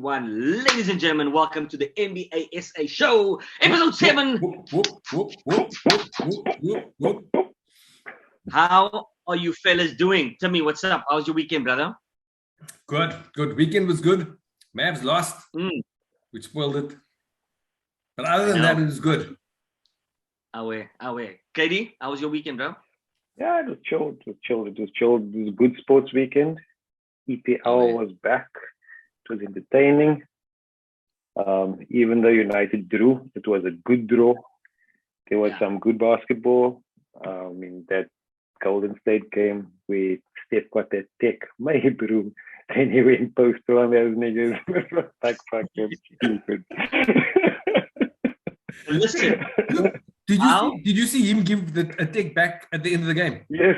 One, ladies and gentlemen, welcome to the NBA SA show, episode 7. How are you fellas doing? Tell me what's up. How's your weekend, brother? Good. Weekend was good. Mavs lost, which spoiled it. But other than that, it was good. Away. KD, how was your weekend, bro? Yeah, it was chilled. It was a good sports weekend. EPL was back. It was entertaining. Even though United drew, it was a good draw. There was some good basketball. In that Golden State game where Steph got that tech, my bro. And he went postal on those niggas. Like fucking stupid. Listen. Did you see him give a take back at the end of the game? Yes.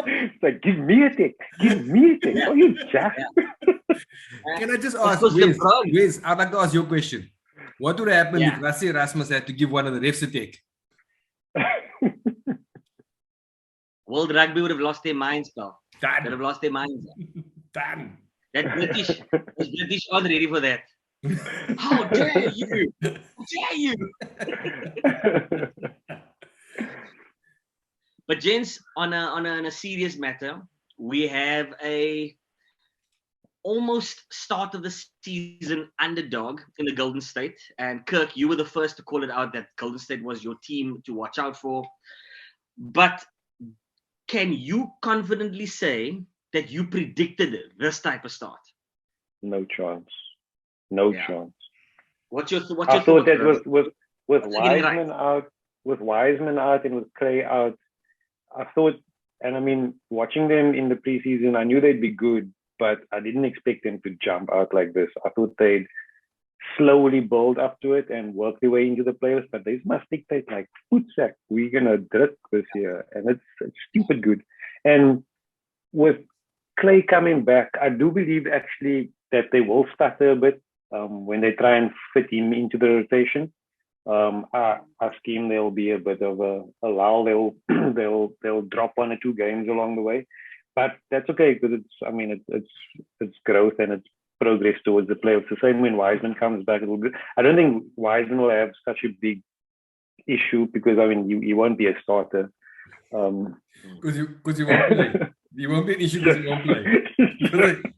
It's like, give me a take. Oh, you jack. Can I just ask, Wes, I'd like to ask your question. What would happen if Russ Erasmus had to give one of the refs a take? World Rugby would have lost their minds, pal. They would have lost their minds. Done. That British aren't ready for that. How dare you? But gents, on a serious matter, we have a almost start of the season underdog in the Golden State. And Kirk, you were the first to call it out that Golden State was your team to watch out for. But can you confidently say that you predicted this type of start? No chance. What's your I thought that with Wiseman out, and with Clay out, I thought, and I mean, watching them in the preseason, I knew they'd be good, but I didn't expect them to jump out like this. I thought they'd slowly build up to it and work their way into the playoffs, but they must dictate like, footsack, we're gonna drip this year, and it's stupid good. And with Clay coming back, I do believe actually that they will stutter a bit when they try and fit him into the rotation. I scheme there'll be a bit of a lull. They'll drop 1 or 2 games along the way, but that's okay because it's growth and it's progress towards the playoffs. The same when Wiseman comes back, it'll be. I don't think Wiseman will have such a big issue because he won't be a starter. Because you won't play. You won't be an issue because you won't play.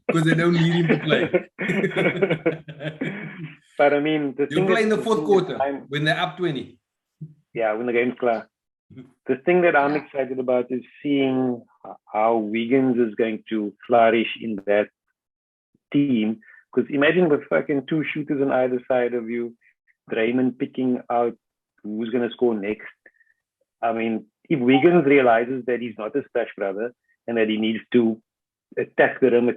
Because they don't need him to play. But I mean, you'll play in the fourth quarter when they're up 20. Yeah, when the game's clear. The thing that I'm excited about is seeing how Wiggins is going to flourish in that team. Because imagine with fucking 2 shooters on either side of you, Draymond picking out who's going to score next. I mean, if Wiggins realizes that he's not a splash brother and that he needs to attack the rim,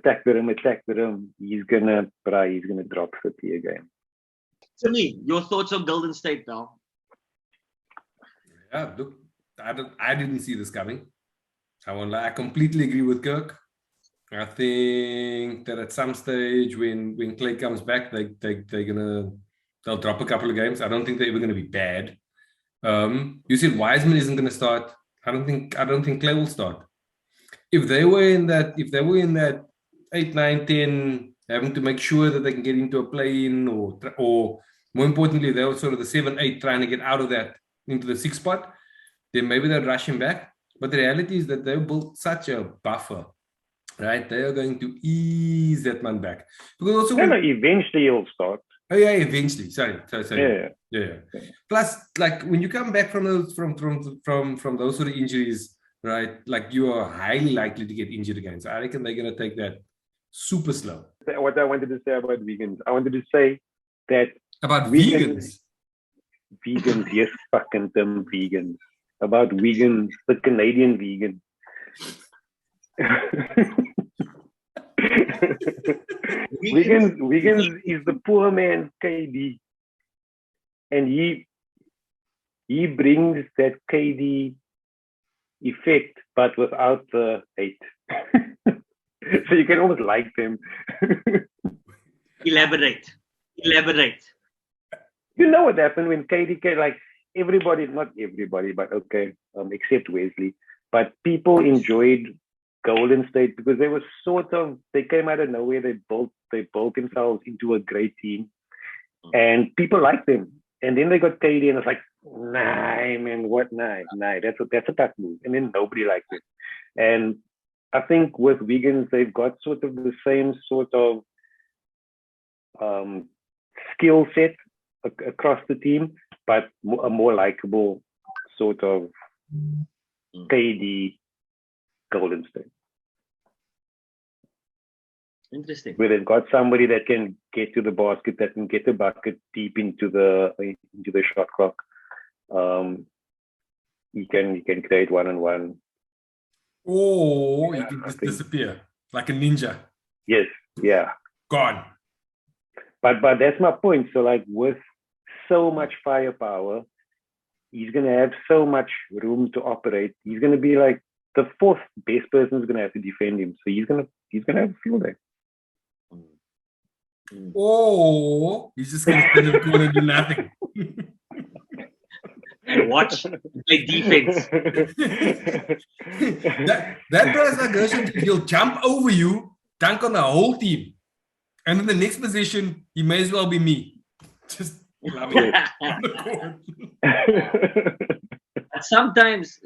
he's gonna drop 50 a game. To me, your thoughts on Golden State, pal? Yeah, look, I didn't see this coming. I won't lie. I completely agree with Kirk. I think that at some stage when Clay comes back, they'll drop a couple of games. I don't think they're ever gonna be bad. You said Wiseman isn't gonna start. I don't think Clay will start. If they were in that 8, 9, 10, having to make sure that they can get into a play-in, or more importantly, they were sort of the 7, 8 trying to get out of that into the 6 spot, then maybe they'll rush him back. But the reality is that they've built such a buffer, right? They are going to ease that man back. Because also eventually he'll start. Oh yeah, eventually. Sorry. Yeah. Plus, like when you come back from those from those sort of injuries, right? Like you are highly likely to get injured again. So I reckon they're going to take that super slow. What I wanted to say about vegans, I wanted to say that about vegans, yes, fucking them vegans. About vegans, the Canadian vegan. Wiggins is the poor man's KD, and he brings that KD effect, but without the hate. So you can almost like them. Elaborate. You know what happened when KD, like everybody, not everybody, but okay, except Wesley, but people enjoyed Golden State because they came out of nowhere. They built themselves into a great team, and people liked them. And then they got KD, and it's like, nah, man, what? Nah. That's a tough move. And then nobody liked it. And I think with Wiggins, they've got sort of the same sort of skill set across the team, but a more likable sort of KD Golden State. Interesting. Where they've got somebody that can get to the basket, that can get the bucket deep into the shot clock. He can create 1-on-1. Or he can just disappear like a ninja. Yes, yeah. Gone. But that's my point. So like with so much firepower, he's gonna have so much room to operate. He's gonna be like the fourth best person is gonna have to defend him. So he's gonna have a field day. Oh, he's just gonna stand in the corner and do nothing. And watch play defense. that guy's like Gershon, he'll jump over you, dunk on the whole team. And in the next position, he may as well be me. Just love it. Sometimes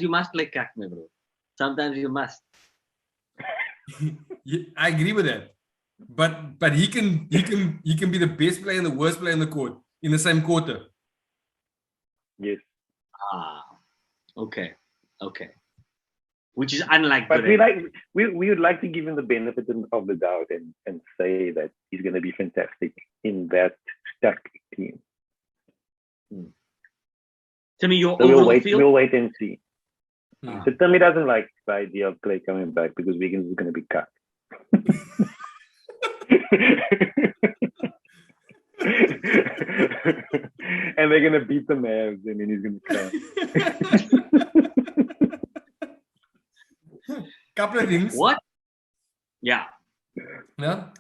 you must play Kakme, bro. Sometimes you must. Yeah, I agree with that. But he can be the best player and the worst player in the court in the same quarter. Yes. Okay. Which is unlike. But we would like to give him the benefit of the doubt and say that he's going to be fantastic in that stuck team. Timmy, your so overall feel? We'll wait and see. So Timmy doesn't like the idea of Clay coming back because Wiggins is going to be cut. And they're gonna beat the Mavs, and then he's gonna cry. Couple of things. What? Yeah.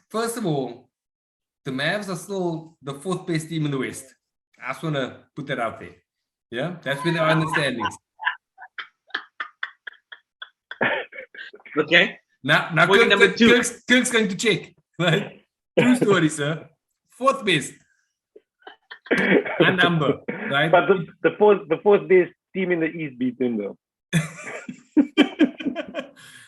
First of all, the Mavs are still the fourth best team in the West. I just want to put that out there. Yeah, that's been our understandings. Okay. Now number two. Kirk's going to check. Right? True story, sir. Fourth best. A number, right? But the fourth best team in the East beat them though.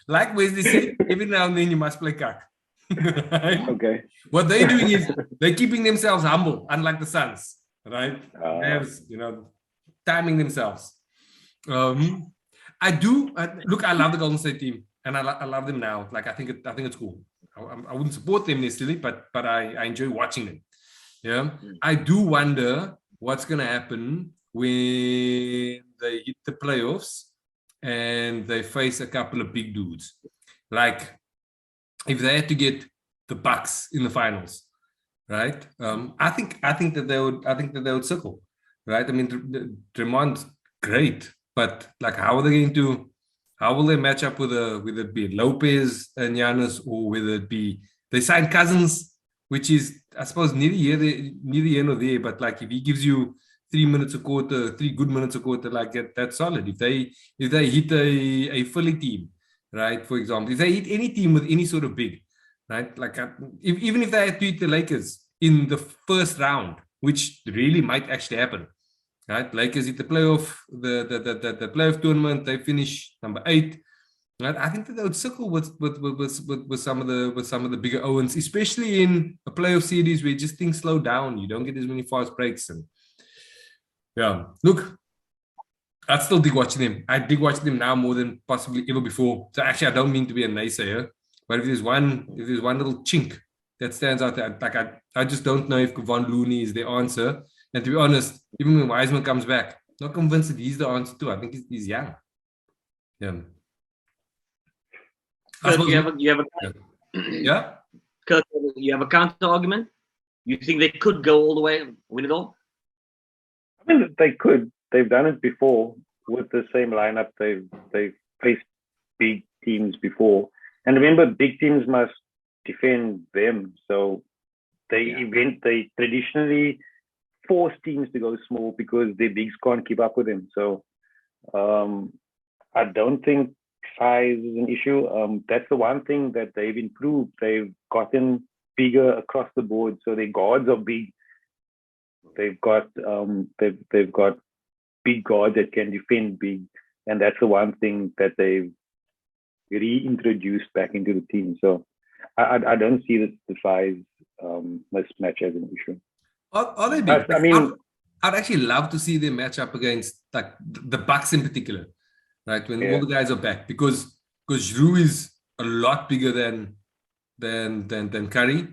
Like Wesley said, every now and then you must play cuck. Right? Okay. What they're doing is they're keeping themselves humble, unlike the Suns, right? Timing themselves. I love the Golden State team, and I love them now. Like I think it's cool. I wouldn't support them necessarily, but I enjoy watching them. Yeah, I do wonder what's going to happen when they hit the playoffs and they face a couple of big dudes. Like if they had to get the Bucks in the finals, right? I think that they would circle, right? I mean, Draymond's great, but like how will they match up with it be Lopez and Giannis, or whether it be they signed Cousins, which is I suppose neither here nor there, but like if he gives you 3 minutes a quarter, 3 good minutes a quarter, like that's solid. If they hit a Philly team, right, for example, if they hit any team with any sort of big, right, like even if they had to hit the Lakers in the first round, which really might actually happen, right? Lakers hit the playoff, the playoff tournament, they finish number 8. Right? I think that they would circle with some of the bigger Owens, especially in a playoff series where just things slow down. You don't get as many fast breaks. And yeah, look, I still dig watching them. I dig watching them now more than possibly ever before. So actually, I don't mean to be a naysayer, but if there's one little chink that stands out there, like I just don't know if Kevon Looney is the answer. And to be honest, even when Wiseman comes back, not convinced that he's the answer too. I think he's young. Yeah. Kirk, you have a counter argument? You think they could go all the way and win it all? I mean, they could. They've done it before with the same lineup. They've faced big teams before. And remember, big teams must defend them. So they traditionally force teams to go small because their bigs can't keep up with them. So I don't think size is an issue. That's the one thing that they've improved. They've gotten bigger across the board, so their guards are big. They've got big guards that can defend big, and that's the one thing that they've reintroduced back into the team. So I don't see the size mismatch as an issue. Are they big? I mean, I'd actually love to see them match up against like the Bucks in particular, right? When all the guys are back, because Drew is a lot bigger than Curry,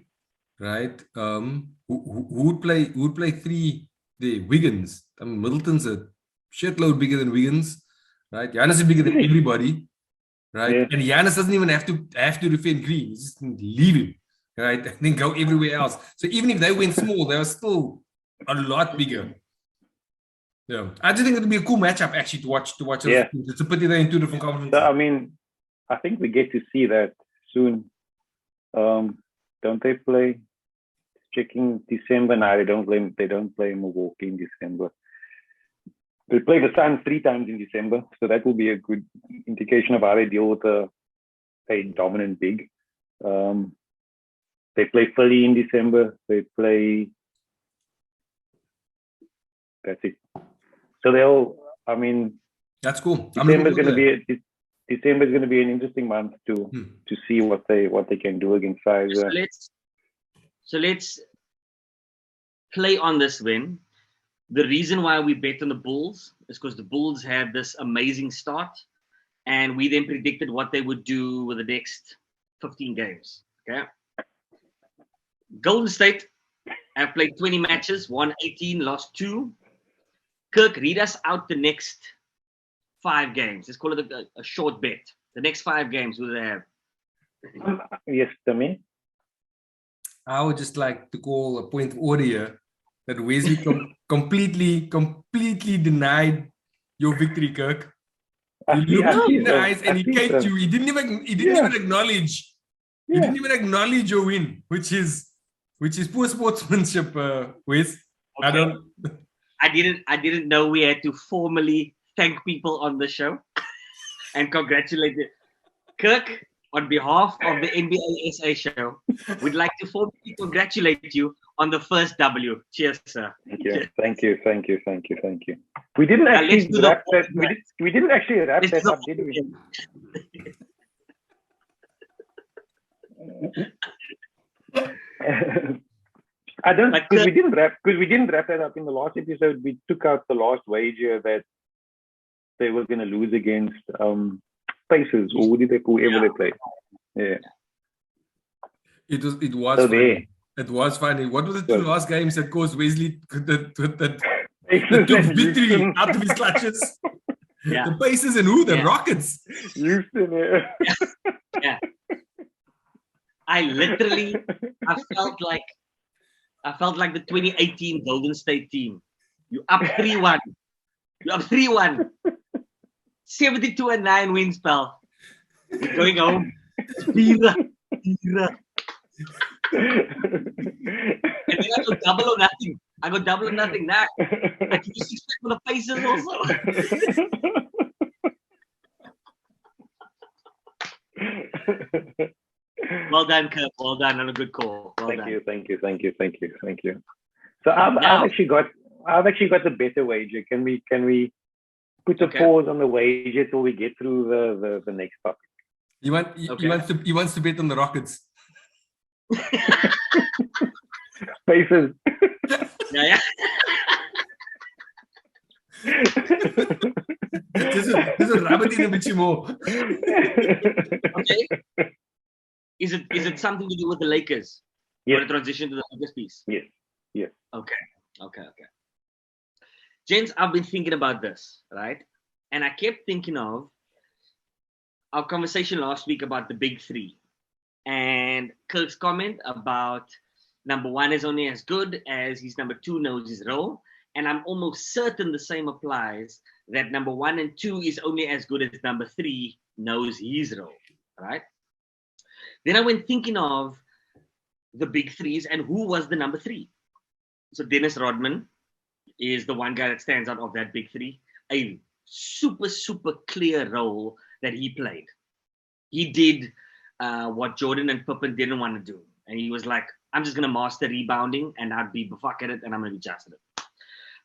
right? Who would play three? The Wiggins. I mean, Middleton's a shitload bigger than Wiggins, right? Giannis is bigger than everybody, right? Yeah. And Giannis doesn't even have to defend Green. He's just leave him, right? And then go everywhere else. So even if they went small, they were still a lot bigger. Yeah, I just think it'll be a cool matchup actually to watch. Yeah. It's a pity they're in two different conferences. So I mean, I think we get to see that soon. Don't they play? Checking December now. They don't play Milwaukee in December. They play the Suns 3 times in December, so that will be a good indication of how they deal with a dominant big. They play Philly in December. They play. That's it. So they'll. I mean, that's cool. December is going to be an interesting month to see what they can do against size. So let's play on this win. The reason why we bet on the Bulls is because the Bulls had this amazing start, and we then predicted what they would do with the next 15 games. Okay. Golden State have played 20 matches, won 18, lost 2. Kirk, read us out the next 5 games. Let's call it a short bet. The next 5 games, who do they have? Yes, to me. I would just like to call a point of order here that Wesley completely denied your victory, Kirk. He looked you in the eyes and he caked you. He didn't even acknowledge. He didn't even acknowledge your win, which is poor sportsmanship, Wes. Okay. I didn't know we had to formally thank people on the show and congratulate them. Kirk, on behalf of the NBA SA show, we'd like to formally congratulate you on the first W. Cheers, sir. Thank you. We didn't actually wrap that. We didn't actually wrap that up, did we? I don't, because we didn't wrap that up in the last episode. We took out the last wager that they were going to lose against Pacers, or whoever they played. Yeah. It was so funny. It was funny. What were the 2 last games that caused Wesley that took victory out of his clutches? Yeah. The Pacers and who? The Rockets. Houston. Yeah. I felt like the 2018 Golden State team. You up 3-1. 72-9 wins, pal. You're going home. Pira. And then I go double or nothing. Now I can use 6 for the Pacers also. Well done, Kirk. Well done on a good call. Thank you. So I've actually got the better wager. Can we put a pause on the wager till we get through the next topic? He wants to bet on the Rockets. Pacers. Yeah. This is a rabbit in a bit more. Okay. Is it something to do with the Lakers? Yes. Or a transition to the Lakers piece? Yes. Okay. Gents, I've been thinking about this, right? And I kept thinking of our conversation last week about the big 3 and Kirk's comment about number 1 is only as good as his number 2 knows his role. And I'm almost certain the same applies, that number 1 and 2 is only as good as number 3 knows his role, right? Then I went thinking of the big 3s and who was the number 3. So Dennis Rodman is the one guy that stands out of that big 3. A super, super clear role that he played. He did what Jordan and Pippen didn't want to do. And he was like, I'm just going to master rebounding and not be fuck at it, and I'm going to be just at it.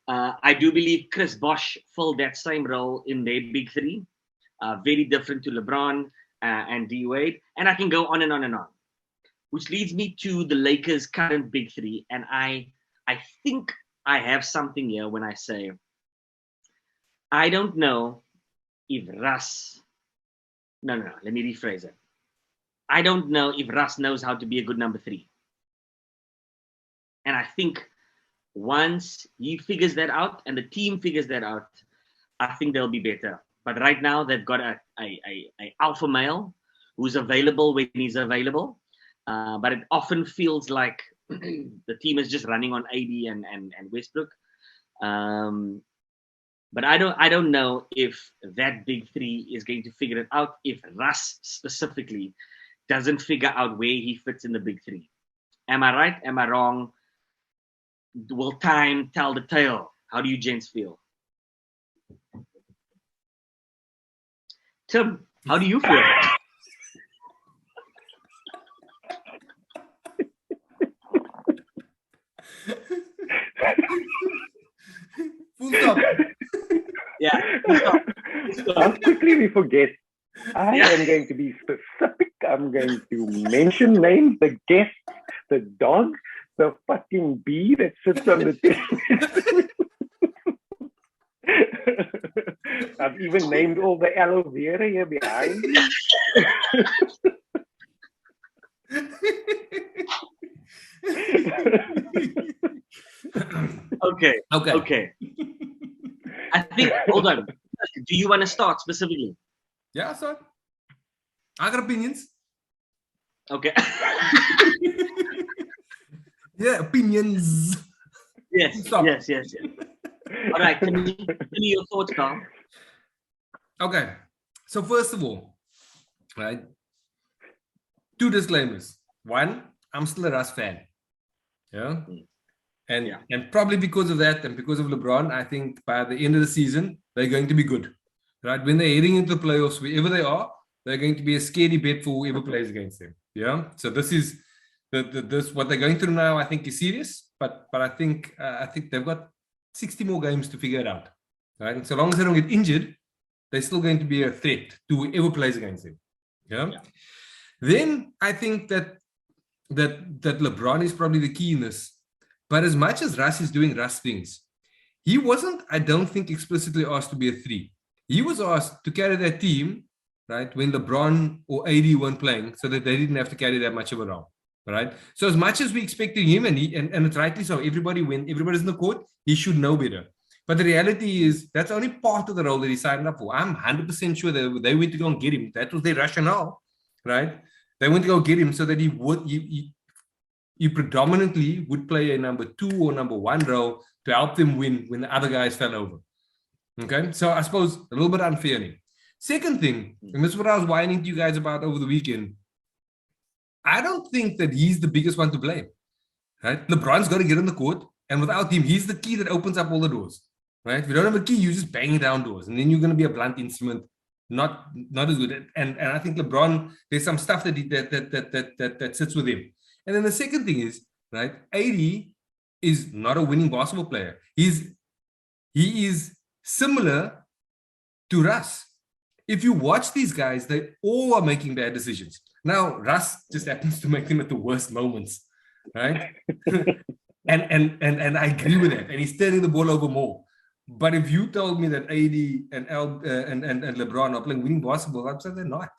I do believe Chris Bosh filled that same role in their big three. Very different to LeBron and D Wade. And I can go on and on and on. Which leads me to the Lakers' current big three. And I think I have something here when I say, I don't know if Russ... No, let me rephrase it. I don't know if Russ knows how to be a good number three. And I think once he figures that out and the team figures that out, I think they'll be better. But right now, they've got a alpha male who's available when he's available. But it often feels like the team is just running on AD and Westbrook. But I don't know if that big three is going to figure it out, if Russ specifically doesn't figure out where he fits in the big three. Am I right? Am I wrong? Will time tell the tale? How do you gents feel? Tim, how do you feel? Full stop. Yeah, full stop. How quickly we forget. I am going to be specific. I'm going to mention names, the guest, the dog, the fucking bee that sits on the table. I've even named all the aloe vera here behind. Okay. I think, hold on. Do you want to start specifically? Yeah, son. I got opinions. Okay. Yeah, opinions. Yes. All right. Give me your thoughts, Carl. Okay. So first of all, right, 2 disclaimers. One, I'm still a Russ fan. Yeah. And probably because of that and because of LeBron, I think by the end of the season, they're going to be good. Right? When they're heading into the playoffs, wherever they are, they're going to be a scary bet for whoever plays against them. Yeah. So this is this what they're going through now, I think, is serious. But I think they've got 60 more games to figure it out. Right. And so long as they don't get injured, they're still going to be a threat to whoever plays against them. Yeah. Then I think that LeBron is probably the key in this. But as much as Russ is doing Russ things, he wasn't, I don't think, explicitly asked to be a 3. He was asked to carry that team, right, when LeBron or AD weren't playing, so that they didn't have to carry that much of a role, right? So as much as we expected him, and it's rightly so, when everybody's in the court, he should know better. But the reality is that's only part of the role that he signed up for. I'm 100% sure that they went to go and get him. That was their rationale, right? They went to go get him so that he predominantly would play a number 2 or number 1 role to help them win when the other guys fell over. Okay, so I suppose a little bit unfairly. Second thing, and this is what I was whining to you guys about over the weekend. I don't think that he's the biggest one to blame. Right? LeBron's got to get in the court, and without him, he's the key that opens up all the doors. Right? If you don't have a key, you just bang down doors, and then you're going to be a blunt instrument, not as good. And I think LeBron, there's some stuff that sits with him. And then the second thing is, right, AD is not a winning basketball player. He is similar to Russ. If you watch these guys, they all are making bad decisions. Now, Russ just happens to make them at the worst moments, right? and I agree with that. And he's turning the ball over more. But if you told me that AD and LeBron are playing winning basketball, I'd say they're not,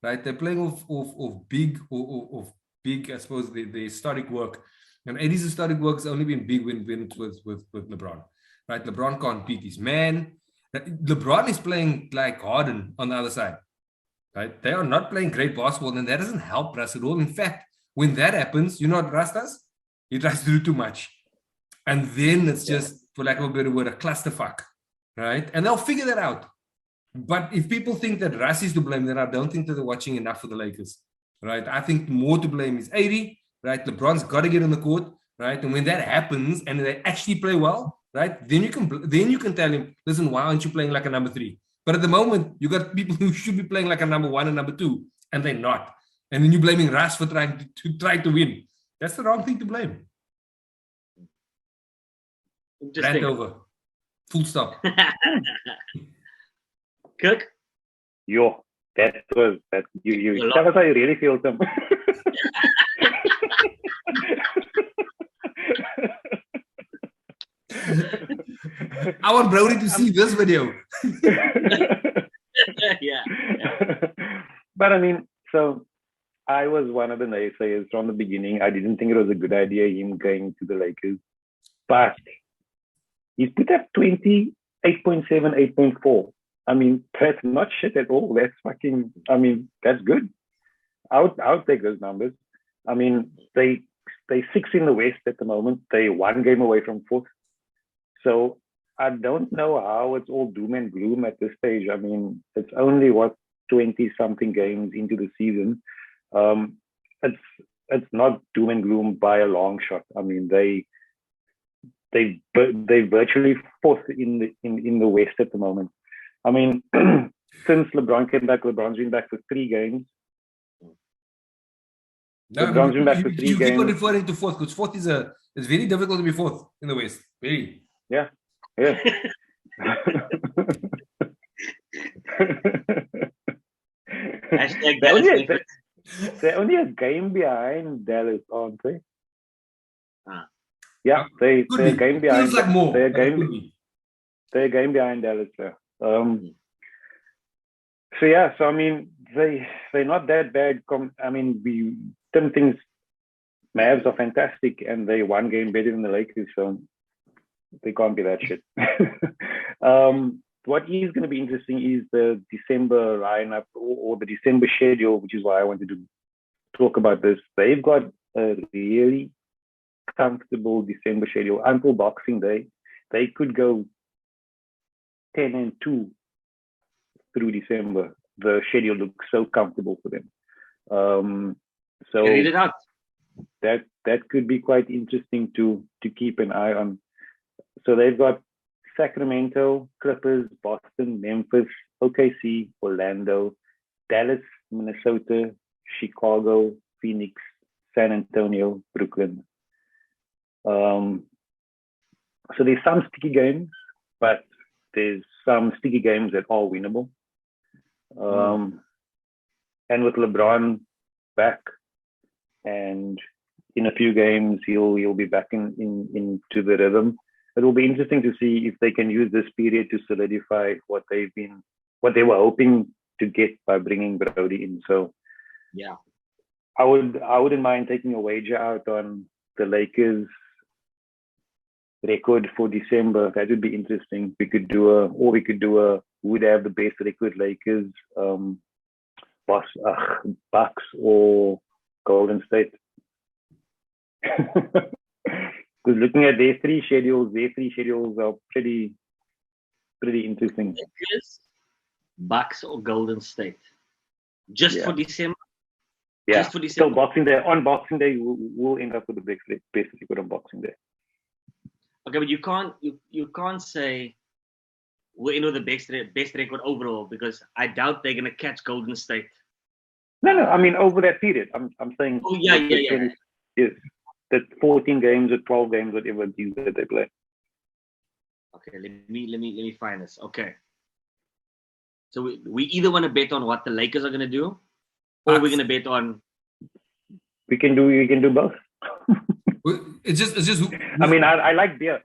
right? They're playing of big, I suppose, the historic work. And AD's historic work has only been big when it was with LeBron, right? LeBron can't beat his man. LeBron is playing like Harden on the other side, right? They are not playing great basketball, and that doesn't help Russ at all. In fact, when that happens, you know what Russ does? He tries to do too much. And then it's just, for lack of a better word, a clusterfuck, right? And they'll figure that out. But if people think that Russ is to blame, then I don't think that they're watching enough for the Lakers, right? I think more to blame is AD, right? LeBron's got to get on the court, right? And when that happens and they actually play well, right? Then you can tell him, listen, why aren't you playing like a number 3? But at the moment, you got people who should be playing like a number 1 and number 2, and they're not. And then you're blaming Russ for trying to win. That's the wrong thing to blame. Rant over. Full stop. Kirk? Yo, that was that you that was how you really feel, Tim. I want Brody to see this video. Yeah. But I mean, so I was one of the naysayers from the beginning. I didn't think it was a good idea him going to the Lakers. But he's put up 20, 8.7, 8.4. I mean, that's not shit at all. That's fucking, I mean, that's good. I would take those numbers. I mean, they 6 in the West at the moment. They 1 game away from 4th. So I don't know how it's all doom and gloom at this stage. I mean, it's only 20 something games into the season. It's not doom and gloom by a long shot. I mean, they virtually 4th in the West at the moment. I mean, since LeBron came back, LeBron's been back for 3 games. No, LeBron's been back for 3 you games. keep on referring to 4th because 4th is it's very difficult to be 4th in the West. Very. Yeah. Hashtag Dallas. They're only a game behind Dallas, aren't they? Yeah, they're a game behind. Feels like more. They're a game behind Dallas. Yeah. So I mean, they're not that bad. I mean, Tim thinks Mavs are fantastic, and they 1 game better than the Lakers, so they can't be that shit. What is going to be interesting is the December lineup or the December schedule, which is why I wanted to talk about this. They've got a really comfortable December schedule until Boxing Day. They could go 10-2 through December. The schedule looks so comfortable for them. So read it out. That could be quite interesting to keep an eye on. So they've got Sacramento, Clippers, Boston, Memphis, OKC, Orlando, Dallas, Minnesota, Chicago, Phoenix, San Antonio, Brooklyn. So there's some sticky games, but there's some sticky games that are winnable. And with LeBron back, and in a few games he'll be back into the rhythm. It will be interesting to see if they can use this period to solidify what they were hoping to get by bringing Brody in. So yeah, I wouldn't mind taking a wager out on the Lakers record for December. That would be interesting. We could do a who would have the best record, Lakers, Bucks or Golden State. Because looking at their 3 schedules are pretty interesting. Lakers, Bucks or Golden State, just for December. Yeah, just for December. So Boxing Day, on Boxing Day, we'll end up with the best record on Boxing Day. Okay, but you can't say we're in with the best record overall, because I doubt they're gonna catch Golden State. No, I mean over that period. I'm saying. Oh yeah. Yes, the 14 games or 12 games, whatever it is that they play. Okay, let me find this. Okay, so we either want to bet on what the Lakers are gonna do, or we're gonna bet on. We can do both. It's just. I mean, I like beer.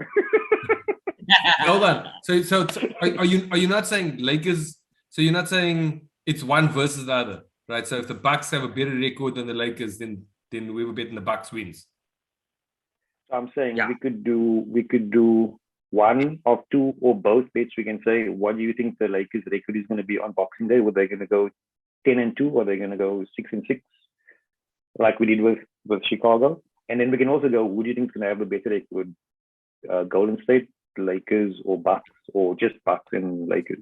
Hold on. So are you not saying Lakers? So you're not saying it's one versus the other, right? So if the Bucks have a better record than the Lakers, then we were betting the Bucks wins. I'm saying we could do one of 2 or both bets. We can say, what do you think the Lakers record is going to be on Boxing Day? Were they going to go 10-2, or are they going to go 6-6, like we did with Chicago? And then we can also go, who do you think is going to have a better record? Golden State, Lakers, or Bucks, or just Bucks and Lakers?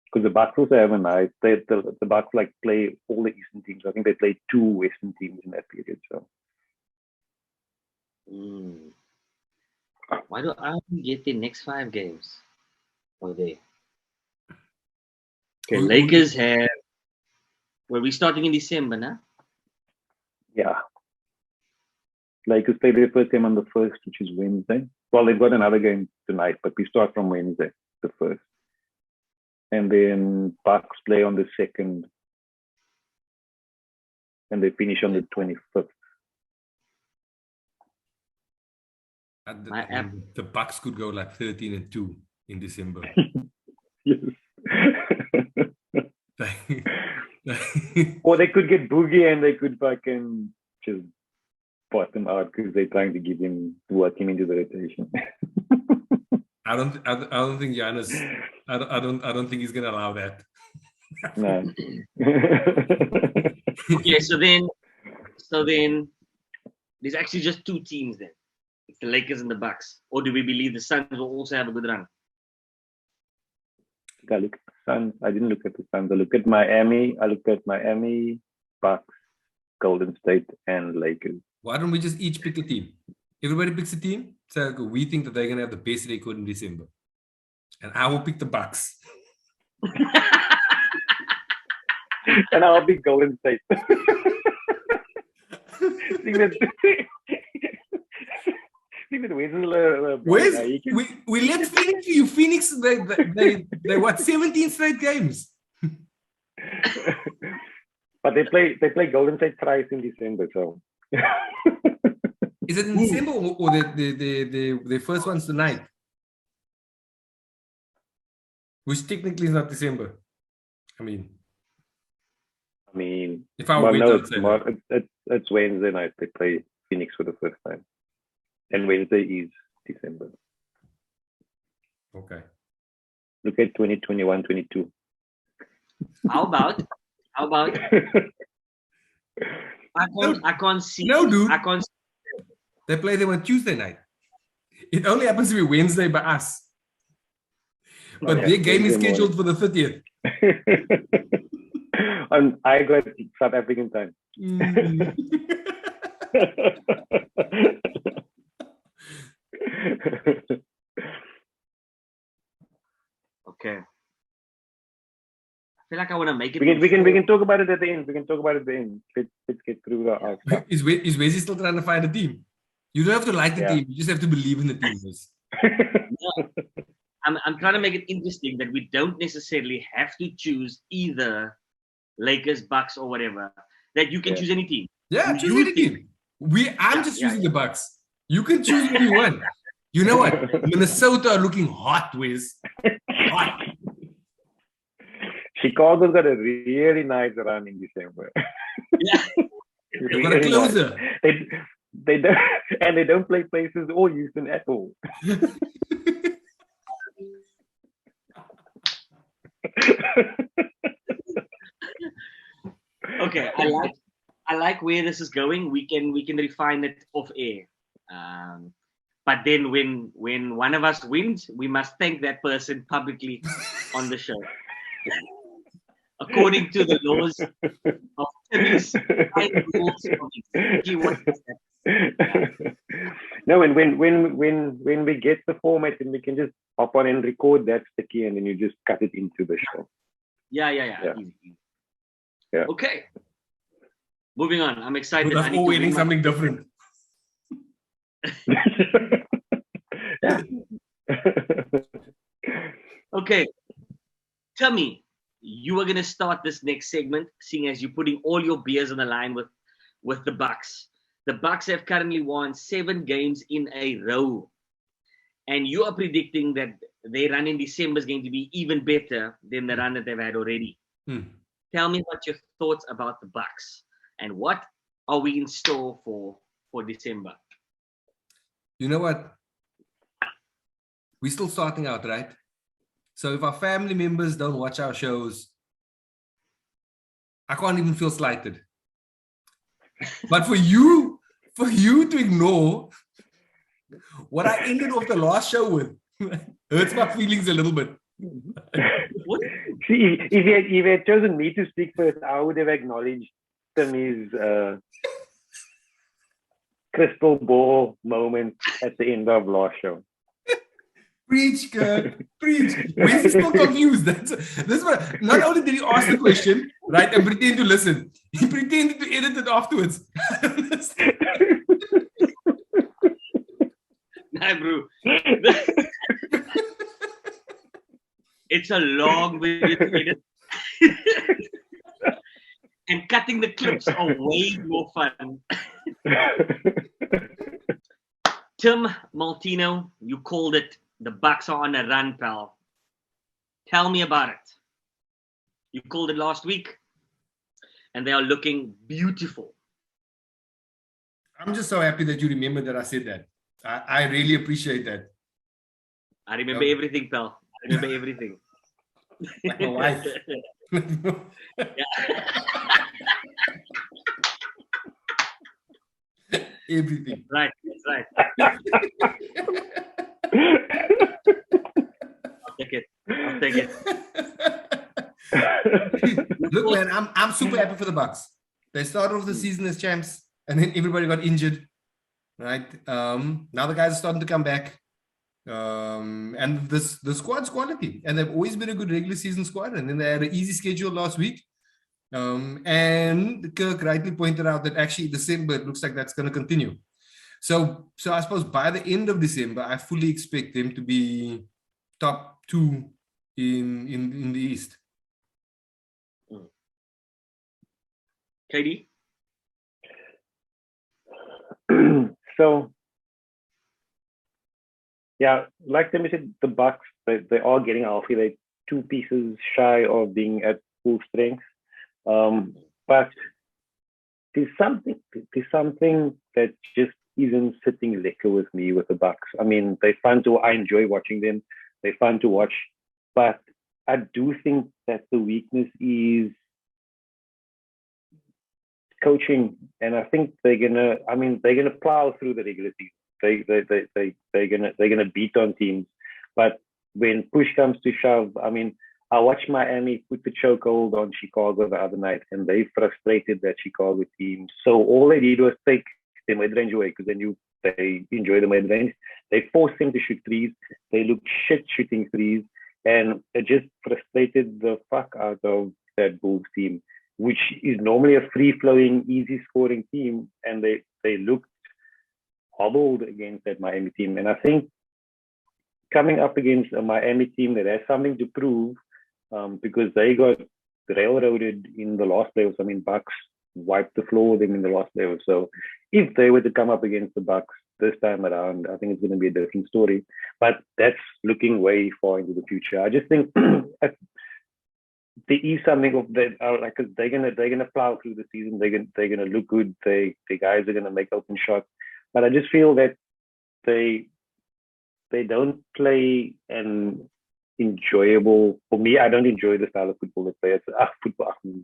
Because the Bucks also have a nice. The Bucks like play all the Eastern teams. I think they played 2 Western teams in that period. So. Why do I get the next 5 games? Or they? Okay, Lakers have. Well, we're starting in December, now. Yeah. Lakers play their first game on the 1st, which is Wednesday. Well, they've got another game tonight, but we start from Wednesday, the 1st. And then Bucks play on the 2nd. And they finish on the 25th. The Bucks could go like 13-2 in December. Yes. Or they could get Boogie and they could fucking just bottom out because they're trying to work him into the rotation. I don't think Giannis. I don't think he's gonna allow that. No. Okay, so then there's actually just two teams then. It's the Lakers and the Bucks. Or do we believe the Suns will also have a good run? I look at the Suns. I didn't look at the Suns. I looked at Miami. Bucks, Golden State, and Lakers. Why don't we just each pick a team? Everybody picks a team. So we think that they're gonna have the best record in December, and I will pick the Bucks. And I'll pick Golden State. We let Phoenix you. Phoenix, they what 17 straight games. But they play Golden State twice in December, so. Is it in December or the first one's tonight? Which technically is not December. I mean, if I were it's Wednesday night. They play Phoenix for the first time, and Wednesday is December. Okay. Look at 2021-22. How about? I can't see. No, dude. I can't. They play them on Tuesday night. It only happens to be Wednesday by us. But their game is scheduled for the 30th. And I got South African time. Okay. I feel like I want to make it. We can talk about it at the end. Let's get through the stuff. Is Wesley still trying to find a team? You don't have to like the team. You just have to believe in the team. No, I'm trying to make it interesting that we don't necessarily have to choose either Lakers, Bucks, or whatever. That you can choose any team. Yeah, choose any team. I'm just choosing the Bucks. You can choose who you want. You know what? Minnesota are looking hot, Wiz. Hot. Chicago's got a really nice run in December. Yeah. They've got a closer. They don't play Pacers or Houston at all. Okay, I like where this is going. We can refine it off air. But then when one of us wins, we must thank that person publicly on the show. According to the laws of tennis, No, and when we get the format, and we can just hop on and record that sticky, and then you just cut it into the show. Yeah. Easy. Yeah. Okay. Moving on. I'm excited. We're all waiting something different. Yeah. Okay. Tell me, you are gonna start this next segment, seeing as you're putting all your beers on the line with the Bucks. The Bucks have currently won 7 games in a row, and you are predicting that their run in December is going to be even better than the run that they've had already. Tell me what your thoughts about the Bucks and what are we in store for December? You know what? We're still starting out, right? So if our family members don't watch our shows, I can't even feel slighted. But for you to ignore what I ended off the last show with hurts my feelings a little bit. See, if you had chosen me to speak first, I would have acknowledged Timmy's crystal ball moment at the end of last show. Preach, Kirk. Preach. Wes is still confused. This is what. Not only did he ask the question, right, and pretend to listen, he pretended to edit it afterwards. Nah, bro. It's a long video to edit. And cutting the clips are way more fun. Tim Maltino, you called it. The Bucks are on a run, pal. Tell me about it. You called it last week, and they are looking beautiful. I'm just so happy that you remembered that I said that. I really appreciate that. I remember everything, pal. I remember everything. Like my wife. Everything. Right, that's right. I'll take it. I'll take it. Look, man, I'm super happy for the Bucks. They started off the season as champs, and then everybody got injured. Right. Now the guys are starting to come back. And the squad's quality. And they've always been a good regular season squad. And then they had an easy schedule last week. And Kirk rightly pointed out that actually December, it looks like that's going to continue. So I suppose by the end of December, I fully expect them to be top 2 in the East. KD? So, yeah, like Timmy said, the Bucks, they are getting healthy. They're 2 pieces shy of being at full strength. But there's something that just isn't sitting liquor with me with the Bucks. I mean, they're fun to. I enjoy watching them. They're fun to watch, but I do think that the weakness is coaching, and I think they're gonna plow through the regular season. They're gonna beat on teams, but when push comes to shove, I mean, I watched Miami put the chokehold on Chicago the other night, and they frustrated that Chicago team. So all they did was take the mid-range away because they knew they enjoy the mid-range. They forced them to shoot threes. They looked shit shooting threes, and it just frustrated the fuck out of that Bulls team, which is normally a free-flowing, easy-scoring team, and they looked hobbled against that Miami team. And I think coming up against a Miami team that has something to prove, because they got railroaded in the last playoffs. I mean, Bucks wiped the floor with them in the last playoffs. So if they were to come up against the Bucks this time around, I think it's going to be a different story. But that's looking way far into the future. I just think there is something of that. Like they're gonna plow through the season. They're gonna look good. The guys are gonna make open shots. But I just feel that they don't play an enjoyable. For me, I don't enjoy the style of football they play. It's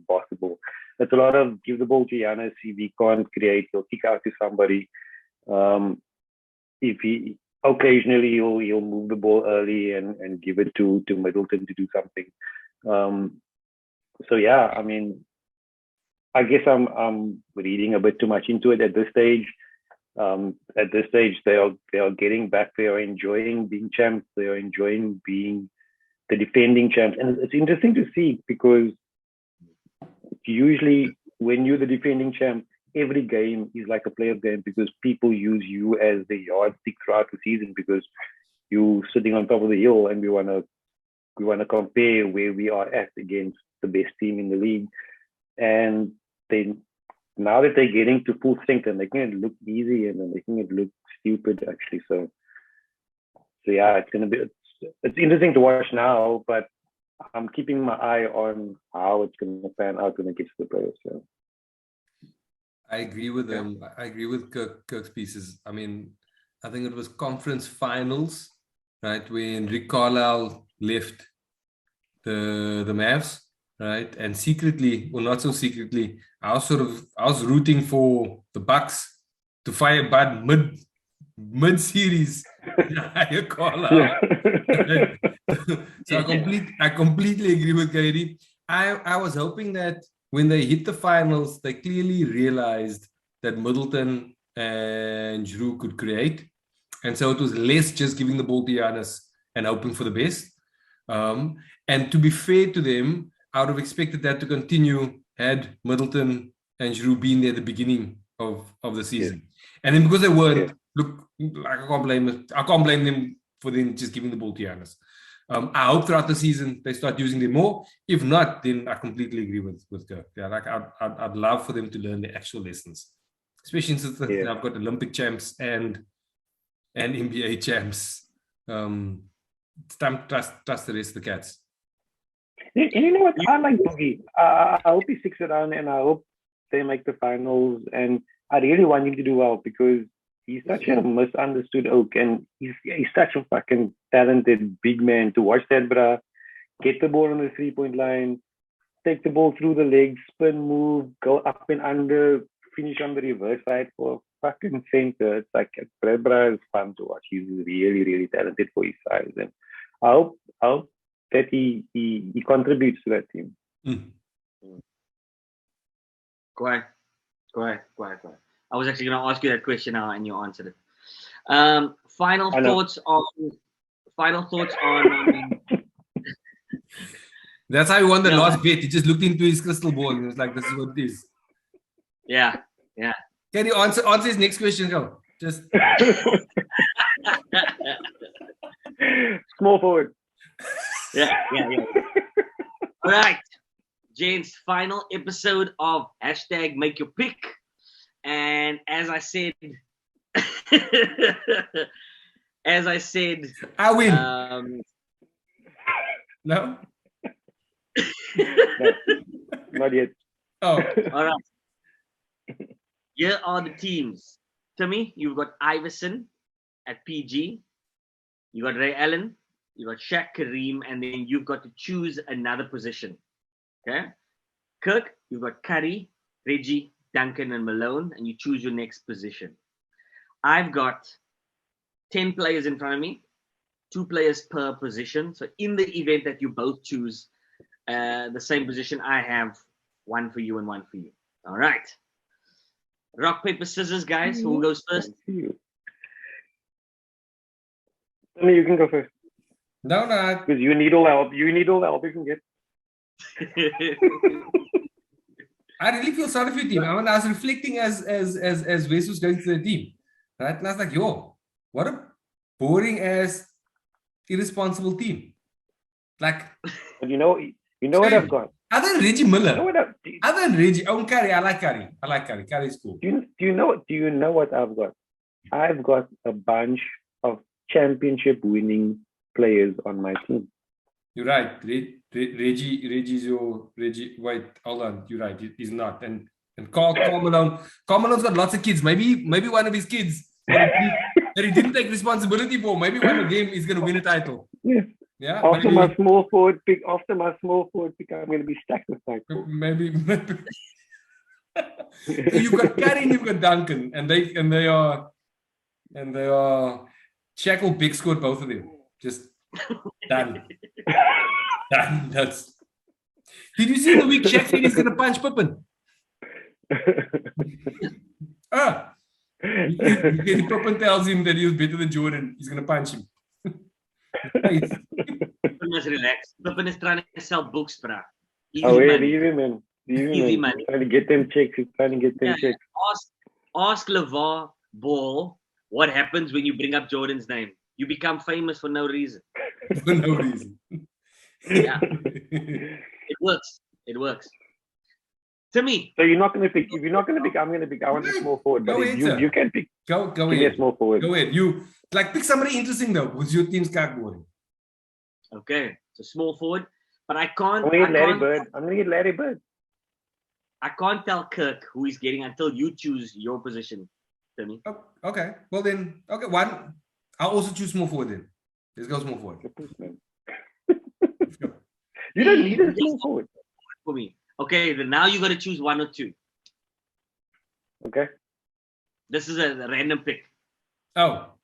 basketball. It's a lot of give the ball to Giannis. If he can't create, he'll kick out to somebody. If he occasionally he'll move the ball early and give it to Middleton to do something. So yeah, I mean, I guess I'm reading a bit too much into it at this stage. At this stage, they are getting back. They are enjoying being champs. They are enjoying being the defending champs. And it's interesting to see because usually when you're the defending champ, every game is like a playoff game because people use you as the yardstick throughout the season because you're sitting on top of the hill and we want to compare where we are at against the best team in the league. And then now that they're getting to full strength and making it look easy and then making it look stupid actually. So yeah, it's interesting to watch now, but I'm keeping my eye on how it's going to pan out when it gets to the playoffs. So. I agree with them. I agree with Kirk's pieces. I mean, I think it was conference finals, right, when Rick Carlisle left the Mavs, right, and secretly, or not so secretly, I was rooting for the Bucks to fire Bud mid series. Hire Carlisle. So I completely agree with Katie. I was hoping that when they hit the finals, they clearly realized that Middleton and Giroux could create. And so it was less just giving the ball to Giannis and hoping for the best. And to be fair to them, I would have expected that to continue had Middleton and Giroud been there at the beginning of the season. And then because they weren't, look, I can't blame them for them just giving the ball to Giannis. I hope throughout the season they start using them more. If not, then I completely agree with Kirk. Yeah, like I'd love for them to learn the actual lessons, especially since I've got Olympic champs and NBA champs. It's time to trust the rest of the cats. And you know what? I like Boogie. I hope he sticks around, and I hope they make the finals. And I really want him to do well because he's such a misunderstood oak, and he's such a fucking talented big man. To watch that, bruh, get the ball on the 3-point line, take the ball through the legs, spin move, go up and under, finish on the reverse side for a fucking center. It's like, bruh is fun to watch. He's really, really talented for his size, and I hope that he contributes to that team. Quiet. I was actually going to ask you that question now, and you answered it. Final thoughts on. That's how he won the last bet. He just looked into his crystal ball and was like, "This is what it is." Yeah. Can you answer his next question, go? Just small forward. Yeah. All right, James. Final episode of #Make Your Pick. And as I said, I win. No, not yet. Oh, all right. Here are the teams. Timmy, you've got Iverson at PG. You got Ray Allen. You got Shaq, Kareem, and then you've got to choose another position. Okay. Kirk, you've got Curry, Reggie, Duncan, and Malone, and you choose your next position. I've got 10 players in front of me, 2 players per position. So in the event that you both choose the same position, I have 1 for you and 1 for you. All right. Rock, paper, scissors, guys. Who goes first? Tell me, you can go first. No. Because you need all the help. You need all the help you can get. I really feel sorry for your team. I was reflecting as Wes was going through the team, right? And I was like, yo, what a boring ass, irresponsible team. Like, but you know what I've got. Other than Reggie Miller, Other than Reggie, Curry, I like Curry. Curry's cool. Do you know what I've got? I've got a bunch of championship winning players on my team. You're right. Reggie's your Reggie. Wait, hold on. You're right. He's not. And Carl Malone. Carl Malone's got lots of kids. Maybe one of his kids that he didn't take responsibility for. Maybe one of them is going to win a title. Yes. Yeah. After my small forward pick, I'm going to be stacked with titles. Maybe. You've got Curry and you've got Duncan, and they are Shaq will big score both of them. Just done. That's. Did you see the week Shaq said he's gonna punch Pippen? Pippen tells him that he was better than Jordan. He's gonna punch him. Pippen must relax. Pippen is trying to sell books, bruh. Easy man. He's trying to get them checks. Ask LeVar Ball what happens when you bring up Jordan's name. You become famous for no reason. For no reason. Yeah. It works. To me. So you're not going to pick. If you're not going to pick, I'm going to pick. I want a small forward. But you can pick. Go Give me a small forward. Go ahead. You pick somebody interesting though. Who's your team's category? Okay. So small forward. But I can't. I'm going to get Larry Bird. I can't tell Kirk who he's getting until you choose your position, Timmy. Oh, okay. Well then, one. I'll also choose small forward then. Let's go small forward. You don't need a small forward. For me. Okay, then now you got to choose 1 or 2. Okay. This is a random pick. Oh.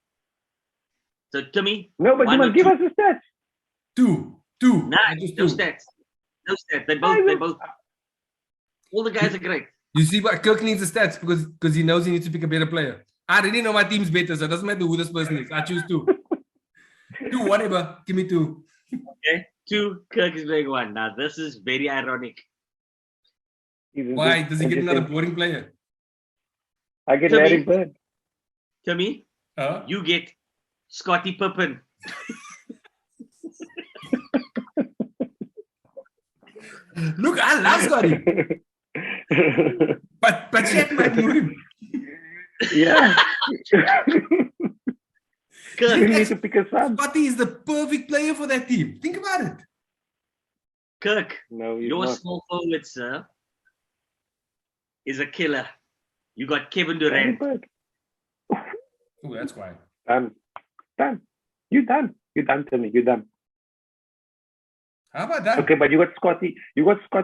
So Timmy. No, but you must give us the stats. 2. Nah, no stats. They both. All the guys are great. You see what Kirk needs the stats because he knows he needs to pick a better player. I already know my team's better, so it doesn't matter who this person is. I choose 2. 2, whatever. Give me 2. Okay. 2, Kirk is playing 1. Now, this is very ironic. Isn't Why? it Does he get another interesting? boring player? I get To Larry me- Bird. To me, you get Scottie Pippen. Look, I love Scotty. But Shaq might move him. Yeah. Kirk, You need to pick a sub. Scotty is the perfect player for that team. Think about it. Kirk, No, he's your not. small forward, sir, is a killer. You got Kevin Larry Durant. Bird. Oh, that's why. Done. You done. You done to me. You done. How about that? Okay, but you got Scotty.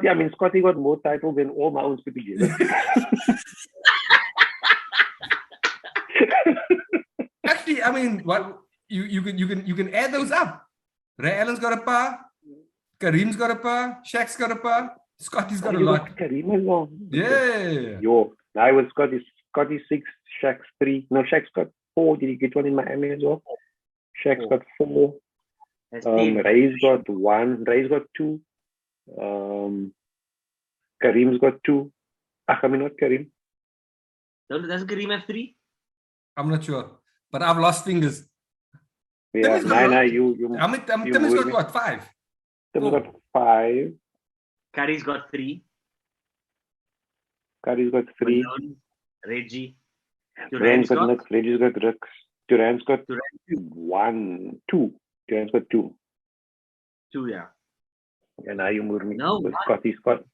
I mean, Scotty got more titles than all my own put together. Actually, I mean, what you can add those up. Ray Allen's got a par. Kareem's got a par. Shaq's got a par. Scotty's got a You lot. got Kareem as well. Yeah. Yo, I was Scotty 6, Shaq's 3. No, Shaq's got 4. Did he get one in Miami as well? Shaq's got 4. That's 10. Ray's got 1. Ray's got 2. Kareem's got 2. I mean, not Kareem. Doesn't Kareem have 3? I'm not sure. But I've lost fingers. Yeah, Tim's got nah, what? you. Tim's got what? 5? Tim's got 5. Curry's got 3. Curry's got 3. Malone, Reggie. Durant's got Nix. Reggie's got Rix. Durant's got Durant. 1, 2. Durant's got 2. 2, yeah. And now you move me. No, with one. Scotty Scott.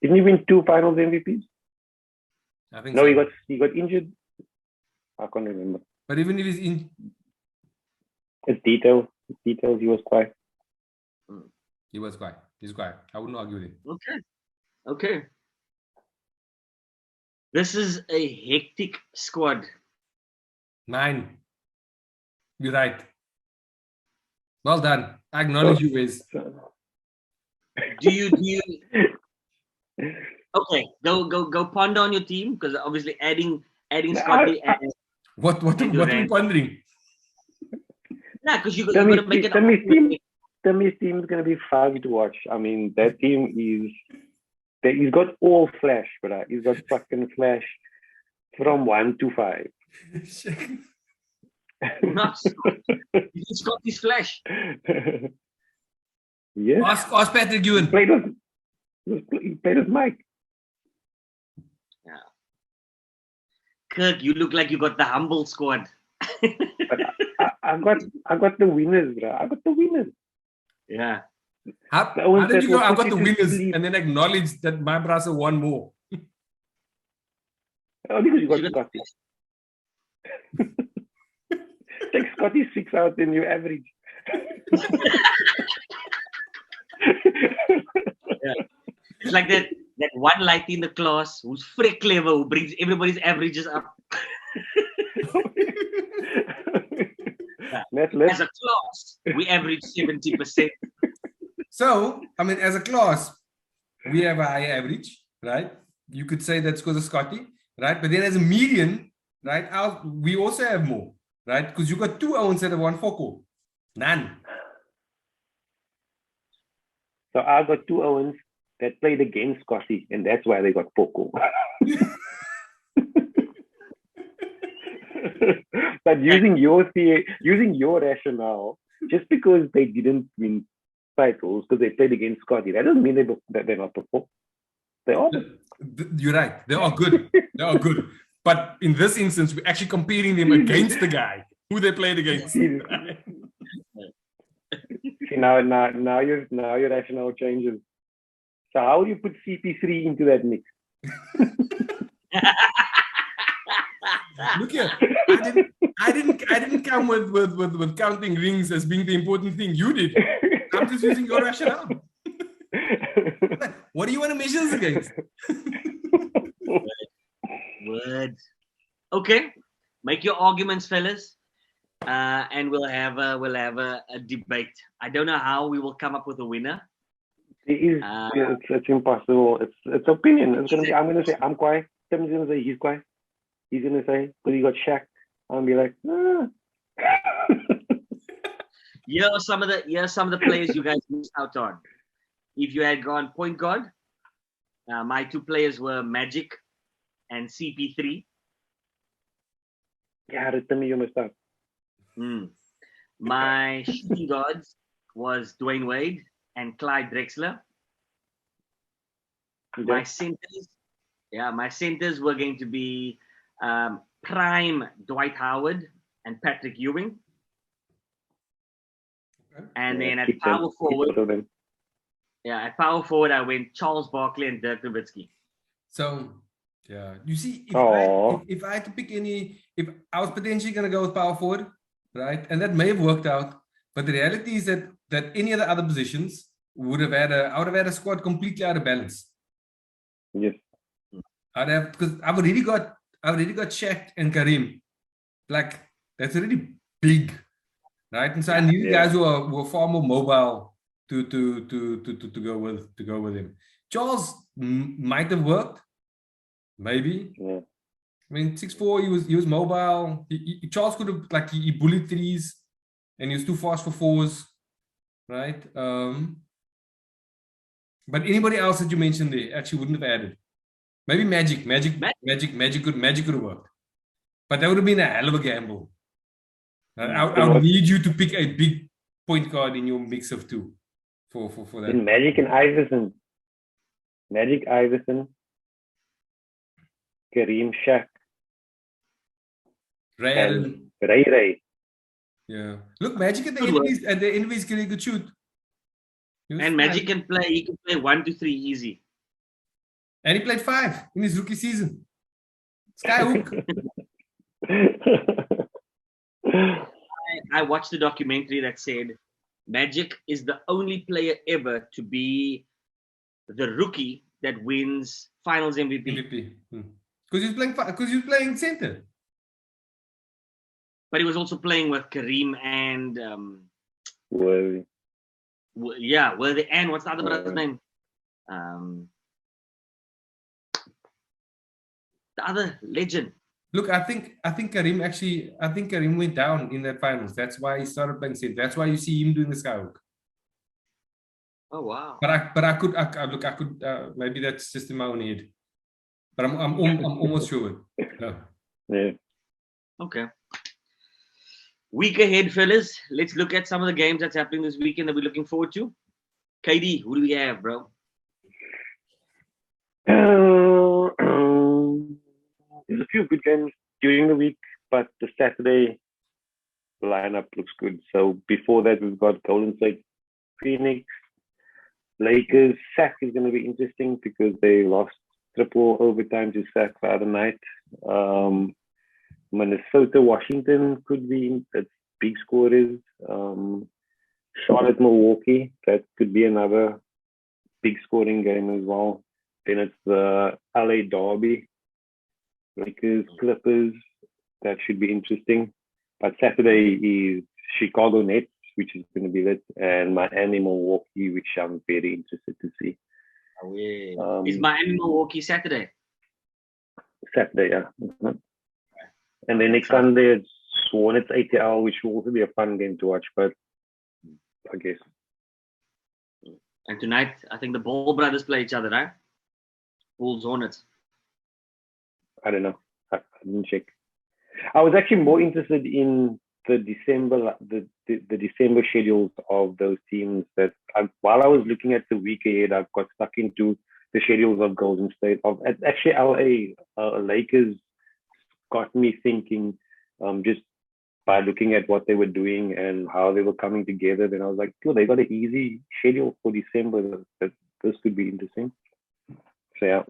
Didn't he win 2 finals MVPs? I think No, so. he got injured. I can't remember. But even if he's in, It's details. He was quiet. he was quiet. He's quiet. I wouldn't argue with him. Okay. This is a hectic squad. 9. You're right. Well done. I acknowledge you, Wes. Do you go ponder on your team, because obviously adding Scotty and What are we pondering? yeah, because you're gonna make it. Timmy's team is gonna be fun to watch. I mean, that team he's got all flash, but he's got fucking flash from 1 to 5. Not Scotty's flash. Yes. Ask Patrick Ewan. He played with Mike. Yeah. Kirk, you look like you got the humble squad. But I got the winners, bro. I got the winners. Yeah. How ones did that you go? will I put got the you to winners sleep. and then acknowledge that my brother won more. Oh, because you got You got- Scotty. Take Scotty 6 out and you average. It's like that one light in the class who's freak clever, who brings everybody's averages up. As a class, we average 70%. So, I mean, as a class, we have a high average, right? You could say that's because of Scotty, right? But then as a median, right, we also have more, right? Because you got 2 Owens that have won 4 None. So I got 2 Owens that played against Scotty, and that's why they got Poco. But using your rationale, just because they didn't win titles because they played against Scotty, that doesn't mean that they're not performing. They are. You're right. They are good. They are good. But in this instance, we're actually comparing them against the guy who they played against. See, now your rationale changes. So how do you put CP3 into that mix? Look here, I didn't come with counting rings as being the important thing. You did. I'm just using your rationale. What do you want to measure this against? Word. Okay, make your arguments, fellas, and we'll have a debate. I don't know how we will come up with a winner. It's impossible. It's opinion. It's gonna be. I'm gonna say I'm quiet. Tim's gonna say he's quiet. He's gonna say because he got Shaq. I'll be like, Here are some of the players you guys missed out on. If you had gone point guard, my two players were Magic and CP3. Yeah, return me your mistake. My shooting guards was Dwayne Wade and Clyde Drexler. My centers were going to be prime Dwight Howard and Patrick Ewing. And then at power forward, I went Charles Barkley and Dirk Nowitzki. So, yeah, you see, if I had to pick if I was potentially going to go with power forward, right, and that may have worked out, but the reality is that any of the other positions I would have had a squad completely out of balance. Yes. I'd have, because I've already got Shaq and Kareem. Like, that's already big, right? And so I needed guys who were far more mobile to go with him. Charles might have worked, maybe. Yeah. I mean, 6'4", he was mobile. Charles could have, like, he bullied threes, and he was too fast for fours, right? But anybody else that you mentioned there actually wouldn't have added. Maybe Magic could have worked, but that would have been a hell of a gamble. I would need you to pick a big point guard in your mix of two for that. In Magic Iverson, Kareem, Shaq, Ray. Yeah, look, Magic at the end of his career could shoot. And Magic can play. He can play 1 to 3 easy. And he played 5 in his rookie season. Skyhook. I watched a documentary that said Magic is the only player ever to be the rookie that wins Finals MVP. Because he was playing center. But he was also playing with Kareem and Worthy. Worthy, and what's the other brother's name? The other legend. Look, I think Kareem went down in that finals. That's why he started playing center. That's why you see him doing the skyhook. Oh wow! But I could maybe that's just in my own head. But I'm almost sure. No. Yeah. Okay. Week ahead, fellas. Let's look at some of the games that's happening this weekend that we're looking forward to. KD, who do we have, bro? There's a few good games during the week, but the Saturday lineup looks good. So before that, we've got Golden State, Phoenix, Lakers. Sac is going to be interesting because they lost triple overtime to Sac the other night. Minnesota, Washington could be that's big scorers. Charlotte, Milwaukee, that could be another big scoring game as well. Then it's the LA Derby, Lakers, Clippers. That should be interesting. But Saturday is Chicago Nets, which is going to be lit, and Miami, Milwaukee, which I'm very interested to see. Is Miami, Milwaukee Saturday? Saturday, yeah. Mm-hmm. And then next Sunday it's Hornets ATL, which will also be a fun game to watch, but I guess. And tonight, I think the Ball brothers play each other, right? Bulls, Hornets. I don't know. I didn't check. I was actually more interested in the December schedules of those teams. While I was looking at the week ahead, I got stuck into the schedules of Golden State. Actually, LA Lakers got me thinking, just by looking at what they were doing and how they were coming together. Then I was like, cool, they got an easy schedule for December. This could be interesting. So yeah.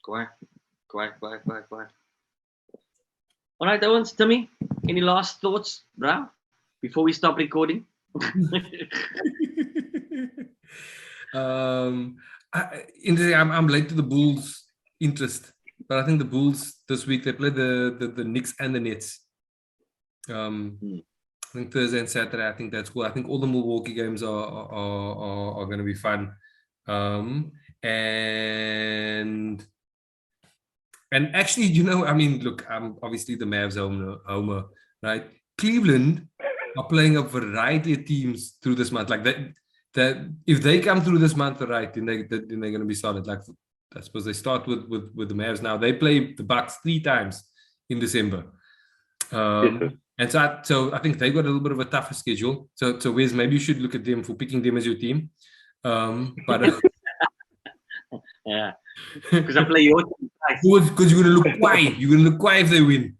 Quiet. All right, that one's Timmy. Any last thoughts, bro, before we stop recording? I'm late to the Bulls' interest, but I think the Bulls this week they play the Knicks and the Nets. I think Thursday and Saturday. I think that's cool. I think all the Milwaukee games are going to be fun. And actually, I mean, look, I'm obviously the Mavs homer, right? Cleveland are playing a variety of teams through this month. Like that if they come through this month right, then they're going to be solid. Like I suppose they start with the Mavs now. They play the Bucks 3 times in December. And so I think they've got a little bit of a tougher schedule. So Wes, maybe you should look at them for picking them as your team. But yeah, because I play your team twice. Because you're gonna look quiet. You're gonna look quiet if they win.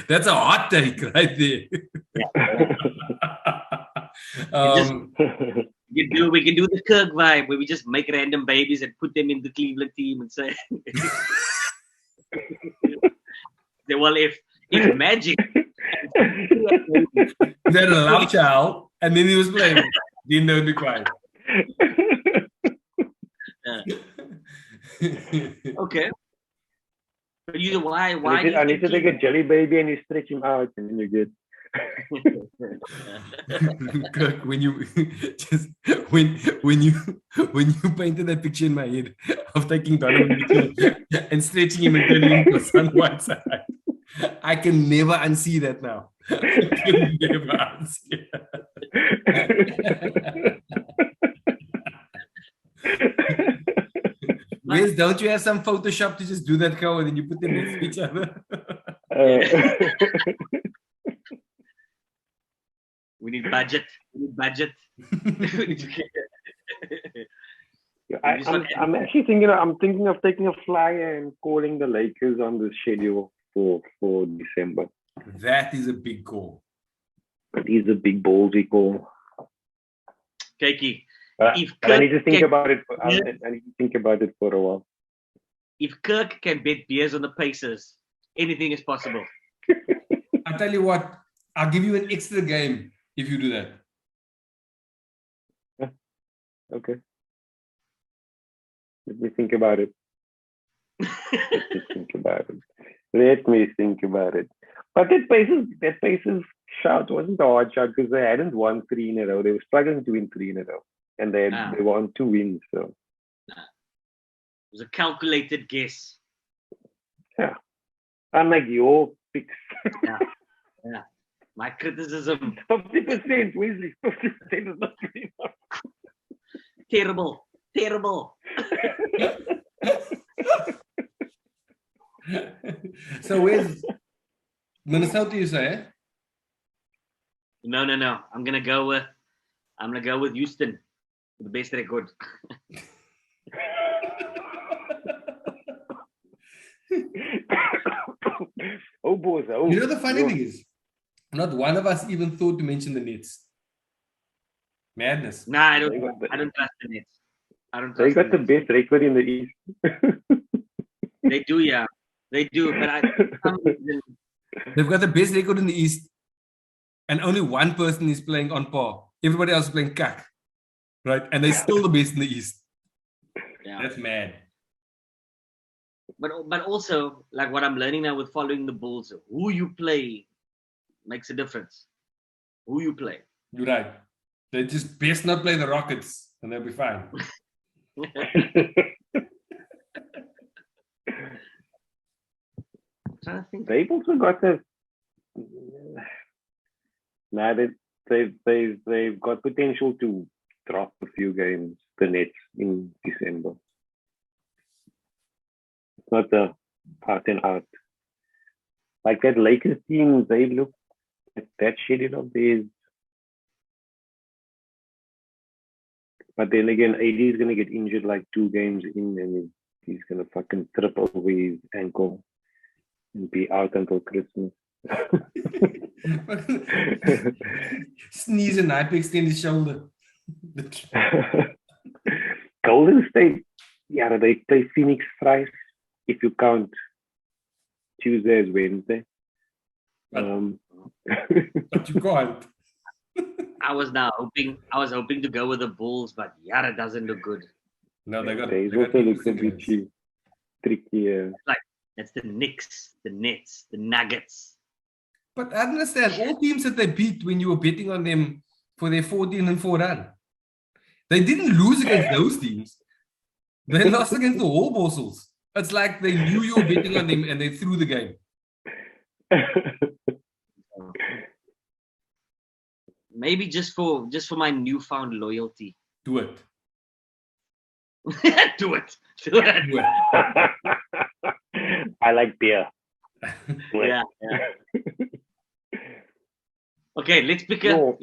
That's a hot take right there. We can do the Kirk vibe where we just make random babies and put them in the Cleveland team and say, well, if Magic they had a love child and then he was playing, didn't know be quiet. Okay. But why I need to take a jelly baby and you stretch him out and then you're good. Kirk, when you painted that picture in my head of taking Donovan Mitchell and stretching him and turning him to Sun Whiteside, I can never unsee that now. I can never unsee Wes, don't you have some Photoshop to just do that, Ko, and then you put them next to each other? We need budget. I'm actually thinking. I'm thinking of taking a flyer and calling the Lakers on the schedule for December. That is a big call. That is a big ballsy call. Keiki, I need to think about it. I need to think about it for a while. If Kirk can bet beers on the Pacers, anything is possible. I tell you what, I'll give you an extra game if you do that. Yeah. Okay. Let me think about it. Let me think about it. But that Pacers shout wasn't a hard shot because they hadn't won 3 in a row. They were struggling to win 3 in a row. And they won 2 wins. So it was a calculated guess. Yeah. Unlike your picks. Yeah. My criticism. 50%, Wesley. 50% is not good enough. Terrible. So where's Minnesota, you say? No. I'm gonna go with Houston with the best record. Oh boys! You know the funny thing is, not one of us even thought to mention the Nets. Madness. Nah, I don't trust the Nets. They got the best record in the East. They do, yeah. They do, but they've got the best record in the East, and only one person is playing on par. Everybody else is playing cack, right? And they're still the best in the East. Yeah. That's mad. But also, like what I'm learning now with following the Bulls, who you play makes a difference. Who you play. You're right. They just best not play the Rockets, and they'll be fine. They've also got the. Now they've got potential to drop a few games, the Nets, in December. It's not the out and out. Like that Lakers team, they look at that schedule of theirs. But then again, AD is going to get injured like 2 games in, and he's going to fucking trip over his ankle and be out until Christmas. Sneeze and hyperextend his shoulder. Golden State, yeah, they play Phoenix thrice if you count Tuesday as Wednesday. But you can't. I was hoping to go with the Bulls, but it doesn't look good. No, they also look a bit tricky. Like that's the Knicks, the Nets, the Nuggets. But I understand all teams that they beat when you were betting on them for their 14-4 run. They didn't lose against those teams. They lost against the Warbossels. It's like they knew you were betting on them and they threw the game. Maybe just for my newfound loyalty. Do it. Do it. Do it. I like beer. Yeah. Okay, let's pick a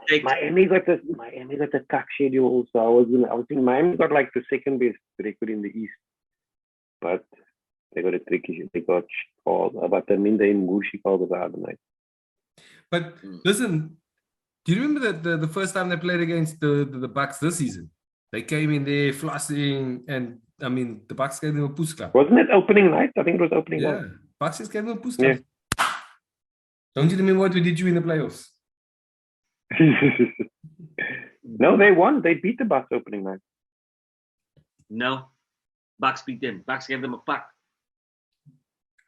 date. Miami got a cuck schedule also. I was thinking Miami got like the second best record in the East, but they got a tricky. They got called, but I mean they in Gucci called the other night. But listen, do you remember the first time they played against the Bucks this season? They came in there flossing, and I mean the Bucks gave them a push club. Wasn't it opening night? I think it was opening night. Yeah, Bucks just gave them a push club. Yeah. Don't you remember what we did you in the playoffs? No, they won. They beat the Bucks opening night. No, Bucks beat them. Bucks gave them a puck.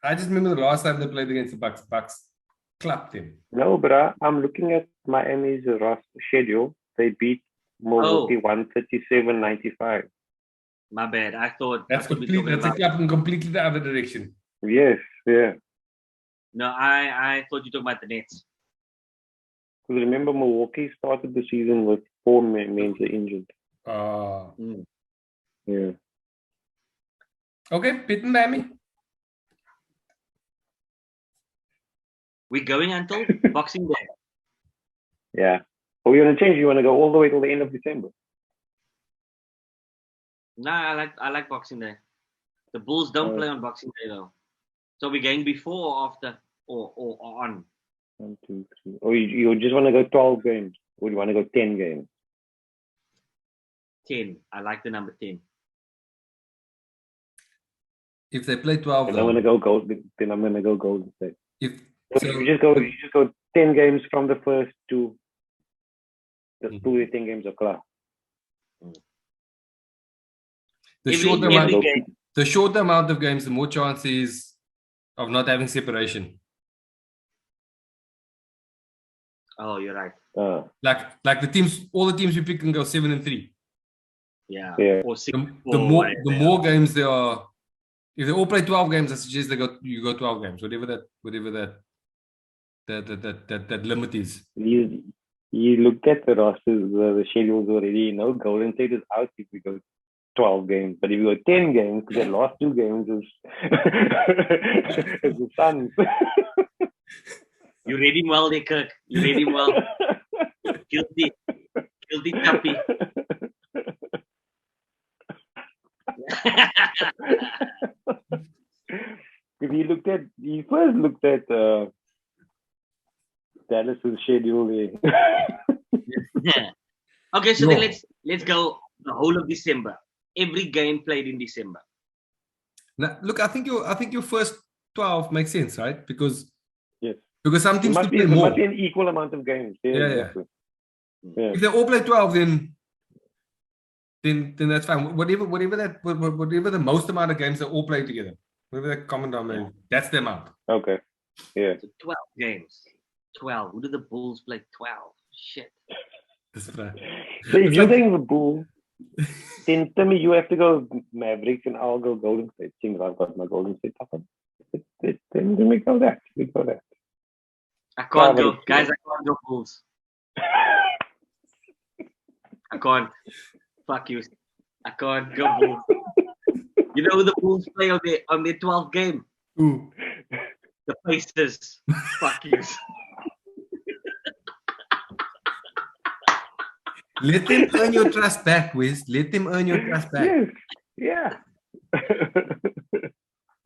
I just remember the last time they played against the Bucks. Bucks clapped them. No, but I'm looking at Miami's schedule. They beat Milwaukee 137-95. My bad. I thought that's completely. That's a clap in completely the other direction. Yes, yeah. No, I thought you were talking about the Nets. Because remember, Milwaukee started the season with 4 men injured. Yeah. Okay, Pitt and Miami. We're going until Boxing Day. Yeah. Or you want to change? You want to go all the way till the end of December? Nah, I like Boxing Day. The Bulls don't play on Boxing Day though. So we're going before or after or on. 1, 2, 3. Or you just want to go 12 games? Or you want to go 10 games? 10. I like the number 10. If they play 12, then I'm gonna go Golden. Then I'm gonna go Golden State. You just go 10 games from the first two. The 10 games are clear. The shorter amount of games, the more chances of not having separation. Oh, you're right. Like the teams, all the teams we pick can go 7-3. Yeah. Or 6. The more games there are. If they all play 12 games, I suggest you go 12 games, whatever that limit is. You looked at the rosters, the schedules already. Golden State is out if we go 12 games, but if you go 10 games, because their last 2 games is the Suns. You read him well, there, Kirk. You read him well. Guilty chappy. If he first looked at Dallas's schedule there. Yeah. Okay, so then let's go the whole of December. Every game played in December. Now, look, I think your first 12 makes sense, right? Because some teams must play more. Must be an equal amount of games. Yeah. If they all play 12, then that's fine. Whatever the most amount of games they all play together, whatever that common denominator, that's the amount. Okay. Yeah. So 12 games. 12. Who do the Bulls play? 12. Shit. So if you're taking the Bulls, then tell me you have to go Mavericks and I'll go Golden State. Since I've got my Golden State up. Then we go that. I can't go. Guys, I can't go Bulls. I can't. Fuck you. I can't go Bulls. You know who the Bulls play on their 12th game? Who? The Pacers. Fuck you. Let them earn your trust back, Wiz. Let them earn your trust back. Yes. Yeah.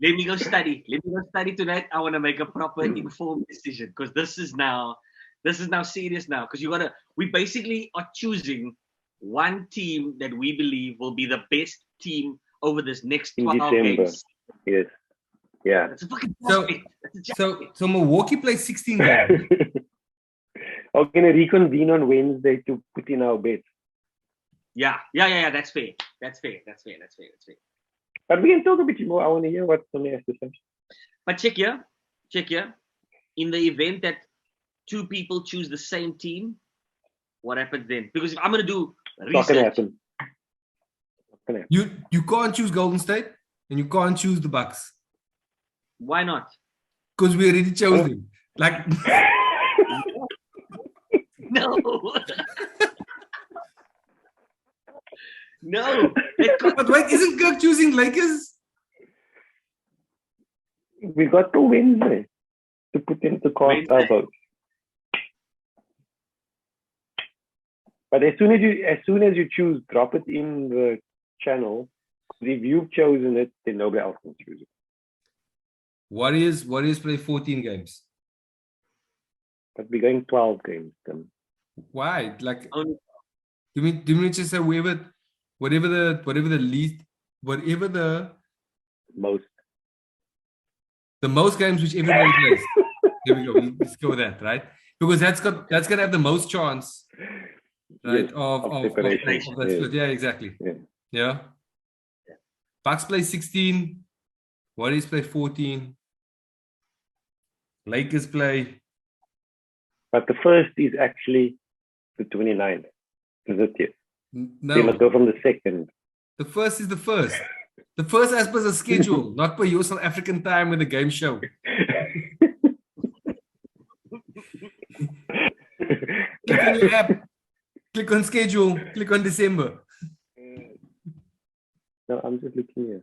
Let me go study. Tonight. I want to make a proper informed decision because this is now serious now. Because we basically are choosing one team that we believe will be the best team over this next 12 games. Yes. Yeah. That's a fucking so Milwaukee plays 16 games. Are we going to reconvene on Wednesday to put in our bets? Yeah. That's fair. But we can talk a bit more. I want to hear what Tony has to say. But check here. In the event that 2 people choose the same team, what happens then? Because if I'm going to do research, not going to happen. You can't choose Golden State and you can't choose the Bucks. Why not? Because we already chose them. Like no, No. No. But wait, isn't Kirk choosing Lakers? We got 2 wins there to put into cast our votes. But as soon as you choose, drop it in the channel. If you've chosen it, then nobody else can choose it. Warriors play 14 games. But we're going 12 games. Then. Why? Like, Only- do we just say whatever the most games which everybody plays. There we go. Let's go with that, right? Because that's gonna have the most chance, right? Yes, of separation. that split. Yeah, exactly. Yeah. Bucks play 16. Warriors play 14. Lakers play. But the first is actually the 29th. Is it yet? No. They must go from the second. The first is the first. The first as per the schedule, not per your South African time with the game show. Click on your app. Click on schedule. Click on December. No, I'm just looking here.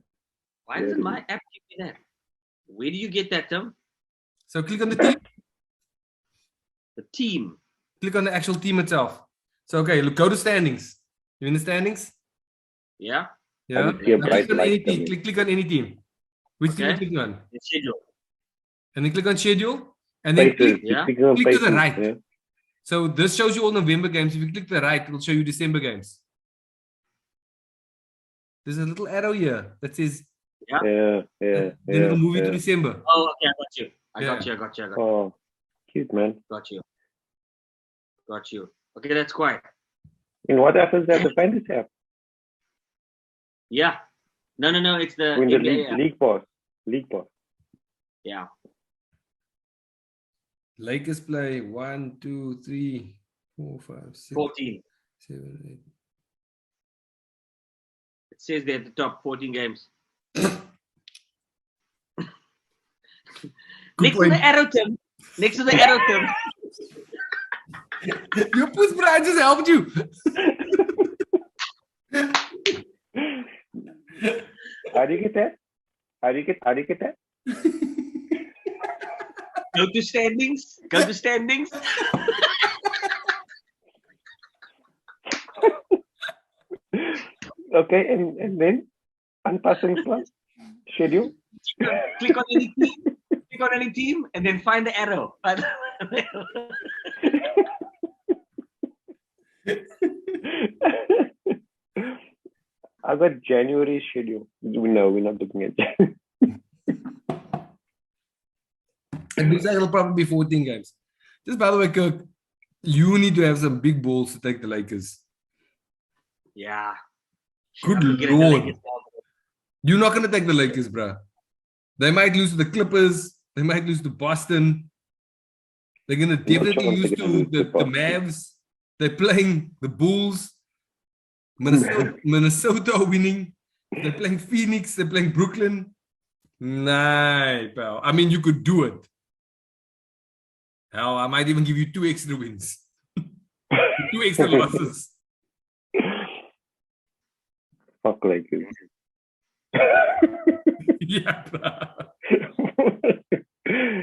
Why doesn't my app give me that? Where do you get that, Tom? So click on the team. The team. Click on the actual team itself. So okay, look, go to standings. You in the standings? Yeah. Yeah. see a Now bright click on light any team. coming. Click on any team. Which team Okay. you click on? The schedule. And then click on schedule. And then Faces. Yeah. Click on click to the faces, right. yeah. So this shows you all November games. If you click to the right, it'll show you December games. There's a little arrow here that says, Yeah. then it'll move you to December. Oh, okay. I got you. Oh, cute, man. Got you. Okay, that's quiet. And what happens at the fantasy app? Yeah. No. It's the When the NBA app. League pass. Yeah. Lakers play 1, 2, 3, 4, 5, 6, 14. 7, 8. It says there at the top 14 games. Good Next point. to the arrow, Tim. Next to the arrow, Tim. You push, bro. I just helped you. How do you get that? How do you get that? Go to standings. Okay, and then unpassing plus schedule. Click on any team and then find the arrow. I got January schedule. No, we're not looking at January. It looks like it'll probably be 14 games. Just by the way, Kirk, you need to have some big balls to take the Lakers. Yeah. Good Lord. You're not going to take the Lakers, bro. They might lose to the Clippers. They might lose to Boston. They're going to definitely lose to the Mavs. They're playing the Bulls. Minnesota winning. They're playing Phoenix. They're playing Brooklyn. Nah, pal. I mean, you could do it. Hell, I might even give you 2 extra wins. 2 extra losses. Fuck Lakers. Yeah, bro.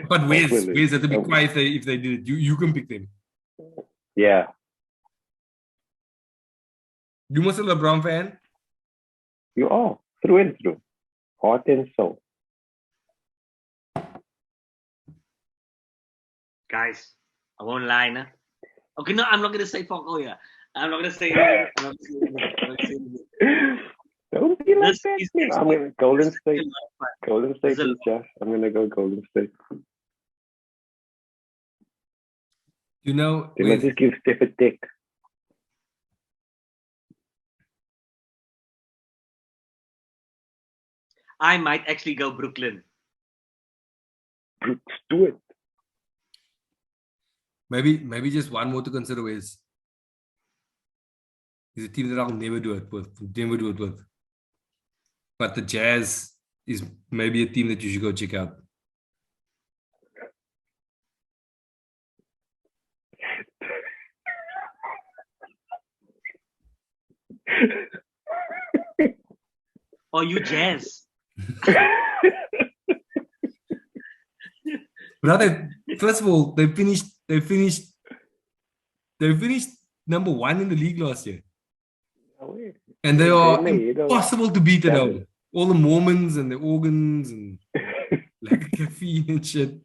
But Wes have to be quiet if they did it. You can pick them. Yeah. You must a LeBron fan. You are through and through. Heart and soul. Guys, I won't lie, nah. Okay, no, I'm not gonna say fuck all yeah. I'm not gonna say anything. Don't be like This that. is Man. I'm gonna Golden State. a lot of fun. Golden State, This is Josh. I'm gonna go Golden State. You know, They must just give Steph a tick. I might actually go Brooklyn. Brooks, do it. maybe just one more to consider, Wes. Is a team that I'll never do it with. But the Jazz is maybe a team that you should go check out. Or you Jazz? Brother, first of all, they finished number 1 in the league last year. And they are impossible to beat at home. All the Mormons and the organs and like caffeine and shit.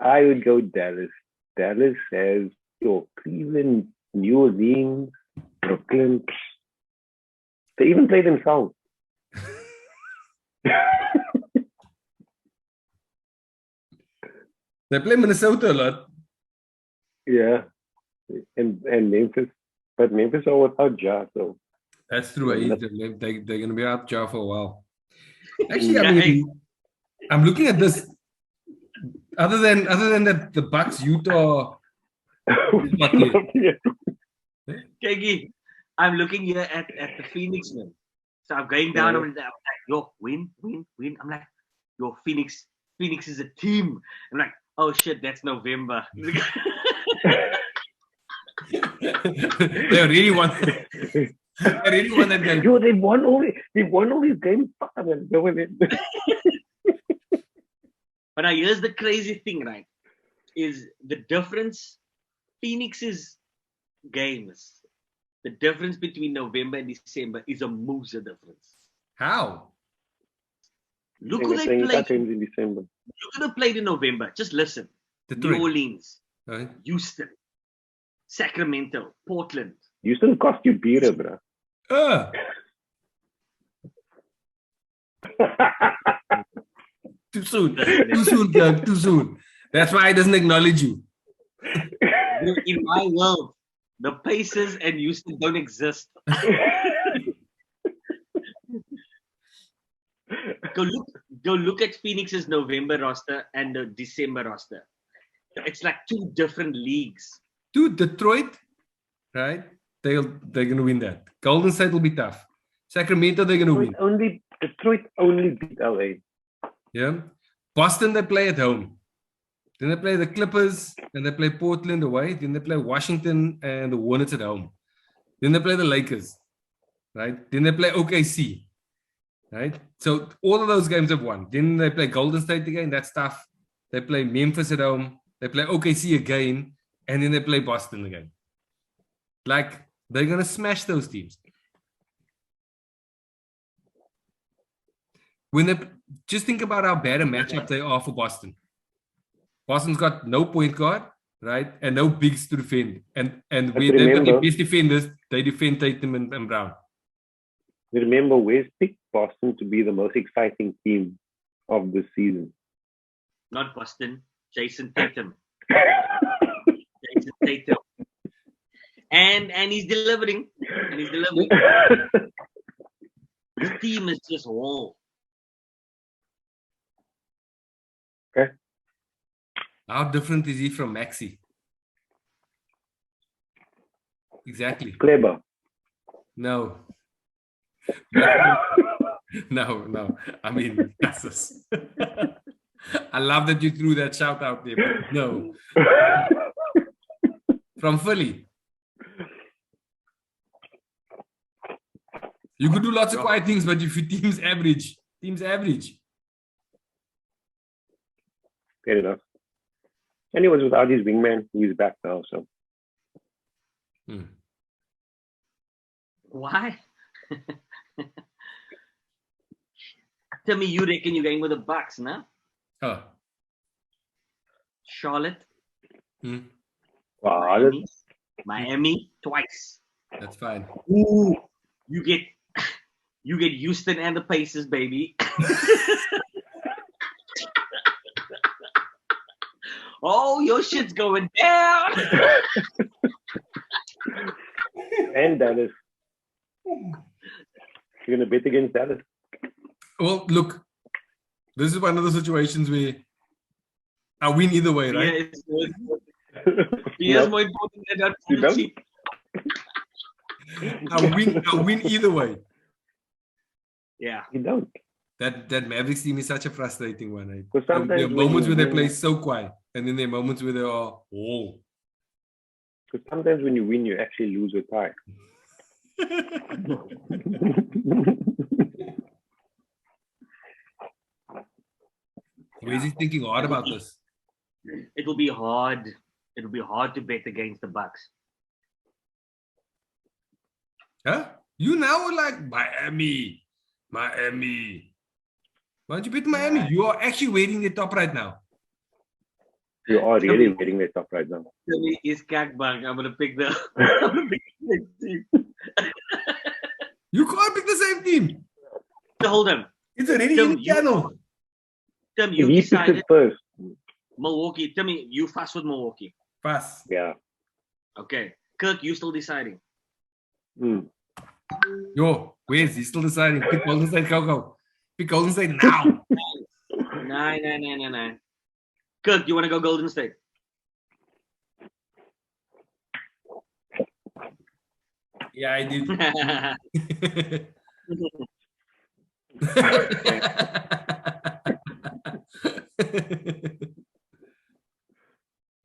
I would go Dallas. Dallas has Cleveland, New Orleans, Brooklyn. They even play themselves. They play Minnesota a lot. Yeah. And Memphis. But Memphis are without Ja, so. That's true. They're going to be out Ja for a while. Actually, I mean, I'm looking at this. Other than that, the Bucks, Utah. Kegi, I'm looking here at the Phoenix man. So I'm going down and I'm like, yo, win. I'm like, yo, Phoenix is a team. I'm like, oh shit, that's November. They really want that game. Yo, they won all these games. But now here's the crazy thing, right? Is the difference Phoenix's games, the difference between November and December is a Musa difference. How? Look who they played in December. Look who they played in November. Just listen. Detroit. New Orleans, Right. Houston, Sacramento, Portland. Houston cost you beer, bro. Too soon, Kirk, too soon. That's why he doesn't acknowledge you. In my world, the Pacers and Houston don't exist. Go look at Phoenix's November roster and the December roster. It's like two different leagues. Dude, Detroit, right? They're gonna win that. Golden State will be tough. Sacramento, they're gonna win. Detroit only beat LA. Yeah. Boston, they play at home. Then they play the Clippers and they play Portland away. Then they play Washington and the Hornets at home. Then they play the Lakers, right? Then they play OKC, right? So all of those games have won. Then they play Golden State again. That's tough. They play Memphis at home. They play OKC again. And then they play Boston again. Like, they're going to smash those teams. Just think about how bad a matchup they are for Boston. Boston's got no point guard, right? And no bigs to defend. And they've got the best defenders. They defend Tatum and Brown. Remember, West picked Boston to be the most exciting team of the season. Not Boston, Jason Tatum. Jason Tatum. And he's delivering. His team is just wall. Okay. How different is he from Maxi? Exactly. Clever. No. No. I mean, that's us. I love that you threw that shout out there, but no. From Philly. You could do lots of quiet things, but if your team's average. Fair enough. And he was without his wingman. He's back now, so. Why? Tell me you reckon you're going with the Bucks, no? Oh. Charlotte. Miami twice. That's fine. Ooh, you get Houston and the Pacers, baby. Oh, your shit's going down. And Dallas. You're gonna bet against Dallas? Well, look, this is one of the situations where I win either way, right? Yes, more important than that. I win either way. Yeah. You don't. That Mavericks team is such a frustrating one, right? Because sometimes there are moments where they play so quiet, and then there are moments where they are Because sometimes when you win, you actually lose a tie. Where's he thinking hard about this? It will be hard. It will be hard to bet against the Bucks. Huh? You now are like Miami. Why don't you bet Miami? You are actually wearing the top right now. You are really wearing the top right now. Tell me, is Kakbang. I'm gonna pick the. I'm gonna pick the team. You can't pick the same team. Hold on. It's already Tim, in the channel. Tim, you He picked decided it first. Milwaukee. Tell me, you fast with Milwaukee. Pass. Yeah. Okay. Kirk, you still deciding? Mm. Yo, where's he still deciding? Pick Golden State, go. Pick Golden State now. No. Kirk, you want to go Golden State? Yeah, I did.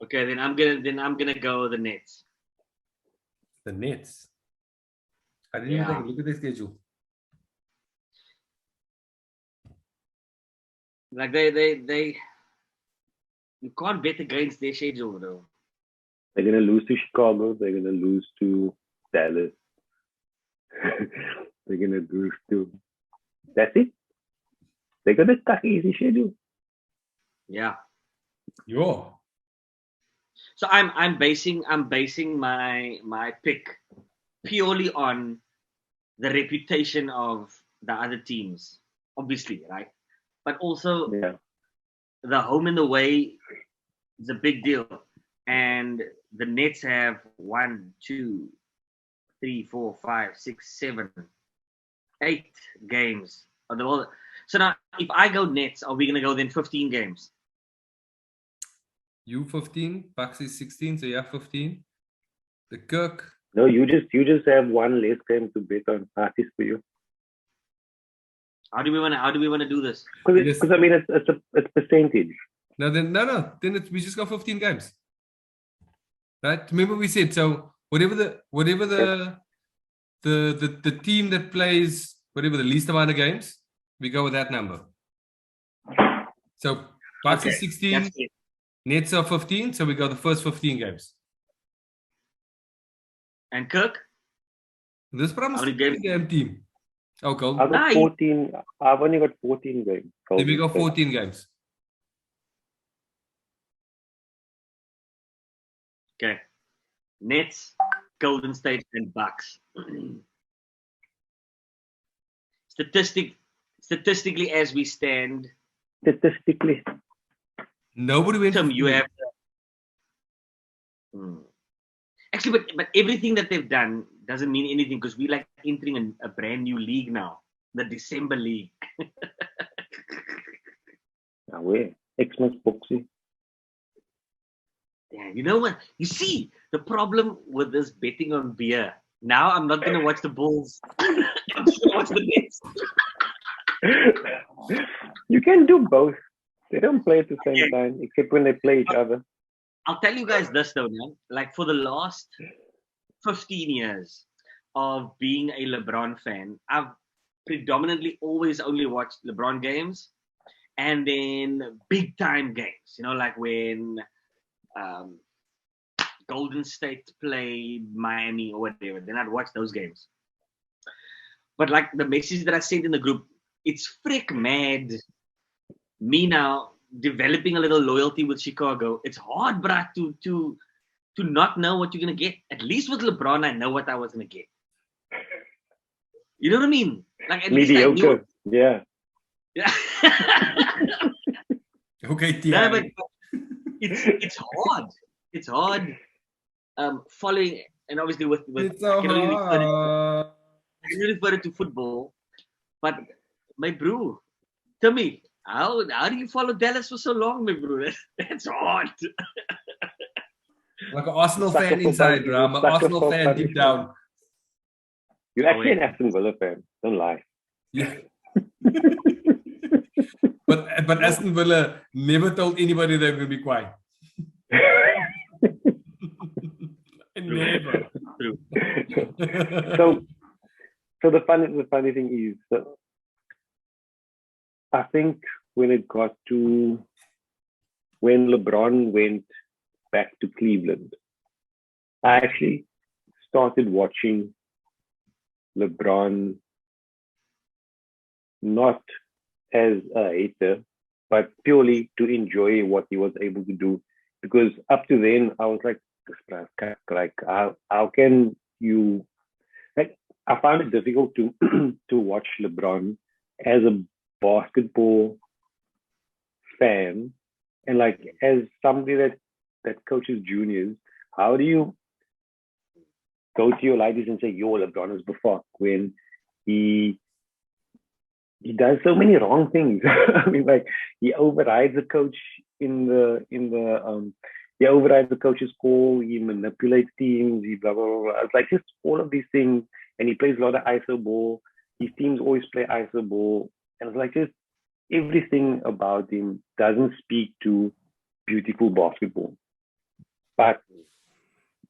Okay, then I'm gonna go the Nets. The Nets. I didn't even take a look at their schedule. Like they you can't bet against their schedule though. They're gonna lose to Chicago. They're gonna lose to Dallas. They're gonna lose to. That's it. They got a tough, easy schedule. Yeah. Yo. So I'm basing my pick purely on the reputation of the other teams, obviously, right? But also the home and away is a big deal. And the Nets have 1, 2, 3, 4, 5, 6, 7, 8 games. So now, if I go Nets, are we gonna go then 15 games? You 15, Bucks is 16, so you have 15. The Kirk. No, you just have one less game to bet on. Artist for you. How do we wanna do this? Because I mean it's percentage. No. Then we just go 15 games. Right? Remember we said so. Whatever the team that plays whatever the least amount of games, we go with that number. So Bucks is 16, Nets are 15, so we go the first 15 games. And Kirk? This is probably a game team. Oh, cool. I've got 14. I've only got 14 games. Then we go 14 games. Okay. Nets, Golden State, and Bucks. Statistically, as we stand. Statistically. Nobody went. Tim, you have. Actually, but everything that they've done doesn't mean anything because we like entering a brand new league now, the December League. Xmas boxy. Yeah, you know what? You see the problem with this betting on beer. Now I'm not gonna watch the Bulls. I'm just gonna watch the Nets. You can do both. They don't play at the same time, except when they play each other. I'll tell you guys this though, man. Like for the last 15 years of being a LeBron fan, I've predominantly always only watched LeBron games and then big time games. You know, like when Golden State played Miami or whatever. Then I'd watch those games. But like the message that I sent in the group, it's frick mad. Me now developing a little loyalty with Chicago. It's hard, bruh, to not know what you're gonna get. At least with LeBron, I know what I was gonna get. You know what I mean? Like at mediocre. Least I knew. Yeah. Okay, no, but it's hard. It's hard. Following and obviously with it's so I can only refer it to football. But my bro, tell me, how do you follow Dallas for so long, my bro? That's hard. Like an Arsenal fan inside, bro. I'm an Arsenal fan deep down. You're actually an Aston Villa fan. Don't lie. Yeah. But Aston Villa never told anybody they were going to be quiet. I Never. True. So the funny thing is, I think when it got to when LeBron went back to Cleveland, I actually started watching LeBron not as a hater, but purely to enjoy what he was able to do. Because up to then, I was like, how can you like? I found it difficult to to watch LeBron as a basketball fan, and like as somebody that coaches juniors. How do you go to your ladies and say, "Yo, LeBron is before," when he he does so many wrong things. I mean, like he overrides the coach he overrides the coach's call. He manipulates teams. He blah blah blah. It's like just all of these things, and he plays a lot of ISO ball. His teams always play ISO ball, and it's like just everything about him doesn't speak to beautiful basketball. But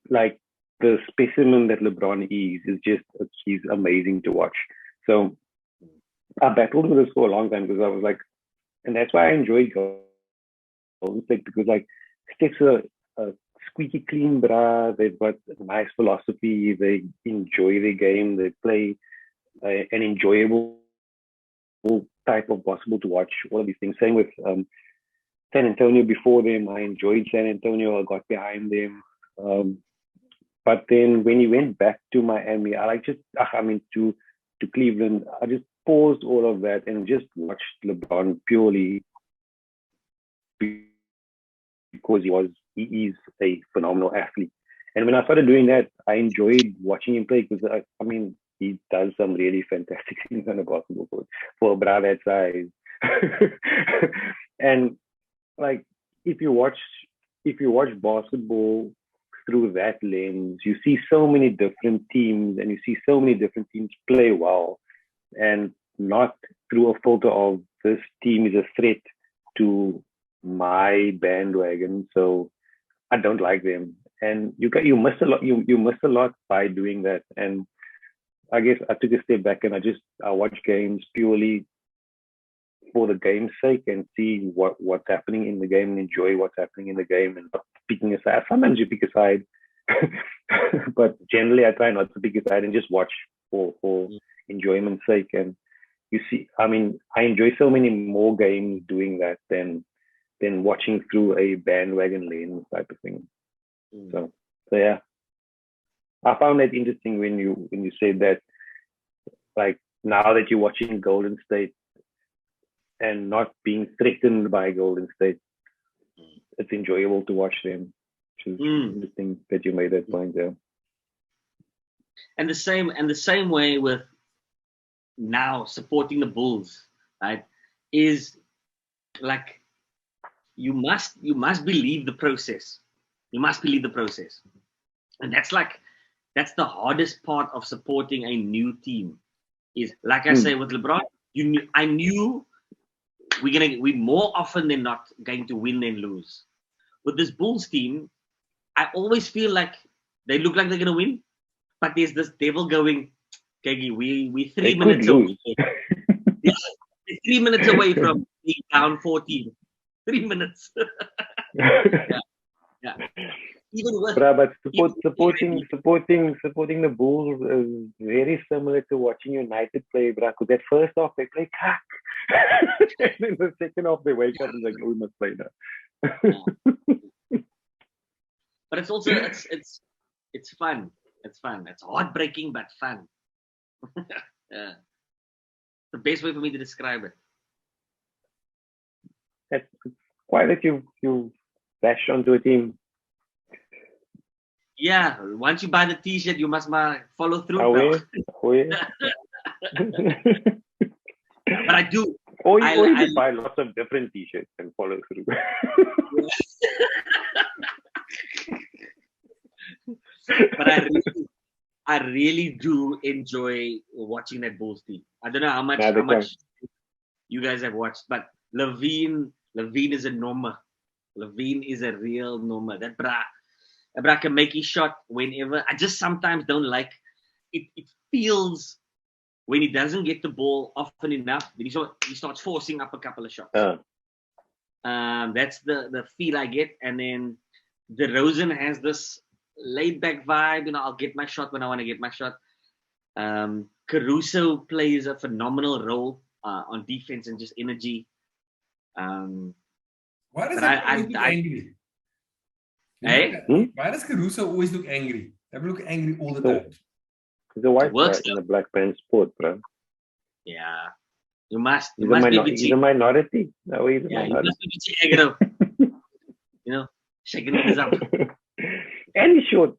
like the specimen that LeBron is just he's amazing to watch. So I battled with this for a long time because I was like, and that's why I enjoy Golden State because like Steph's a squeaky clean bra. They've got a nice philosophy. They enjoy their game. They play an enjoyable type of basketball to watch. All of these things. Same with San Antonio before them. I enjoyed San Antonio. I got behind them. But then when he went back to Miami, to Cleveland, I just paused all of that and just watched LeBron purely because he is a phenomenal athlete. And when I started doing that, I enjoyed watching him play because I mean he does some really fantastic things on the basketball court for a bra that size. And like if you watch basketball through that lens, you see so many different teams and you see so many different teams play well, and not through a filter of this team is a threat to my bandwagon, so I don't like them. And you miss a lot. You miss a lot by doing that. And I guess I took a step back and I watch games purely for the game's sake and see what's happening in the game and enjoy what's happening in the game and not picking a side. Sometimes you pick a side, but generally I try not to pick a side and just watch for enjoyment's sake. And you see, I mean, I enjoy so many more games doing that than watching through a bandwagon lens type of thing. So yeah, I found that interesting when you said that, like now that you're watching Golden State and not being threatened by Golden State, it's enjoyable to watch them. Which is interesting that you made that point there. And the same way with now supporting the Bulls, right? Is like you must believe the process. You must believe the process, and that's the hardest part of supporting a new team. Is like I say with LeBron, I knew we more often than not going to win than lose. With this Bulls team, I always feel like they look like they're gonna win, but there's this devil going, Kegi, we 3 minutes away. Yeah, we're 3 minutes away from being down 14. 3 minutes. Yeah. Even with but supporting the Bulls is very similar to watching United play, bro. Because that first half they play cack, and then the second half they wake up and like, oh, we must play now. But it's also it's fun. It's fun. It's heartbreaking but fun. Yeah. The best way for me to describe it. That's quite that you bash onto a team. Yeah, once you buy the T-shirt, you must follow through. Oh yeah. But I do. Or you just buy lots of different T-shirts and follow through. But I really do enjoy watching that Bulls team. I don't know how much you guys have watched, but Levine is a normer. Levine is a real normer. That bra. but I can make his shot whenever. I just sometimes don't like it. It feels when he doesn't get the ball often enough, then he starts forcing up a couple of shots. That's the feel I get. And then DeRozan has this laid back vibe. I'll get my shot when I want to get my shot. Caruso plays a phenomenal role on defense and just energy. Why does that always look angry? Hey? Why does Caruso always look angry? They look angry all the time. He's a white guy in a black man's sport, bro. Yeah. You must He's be a minority. No, he's a minority. You must be aggro. Shaking his up. And he's short,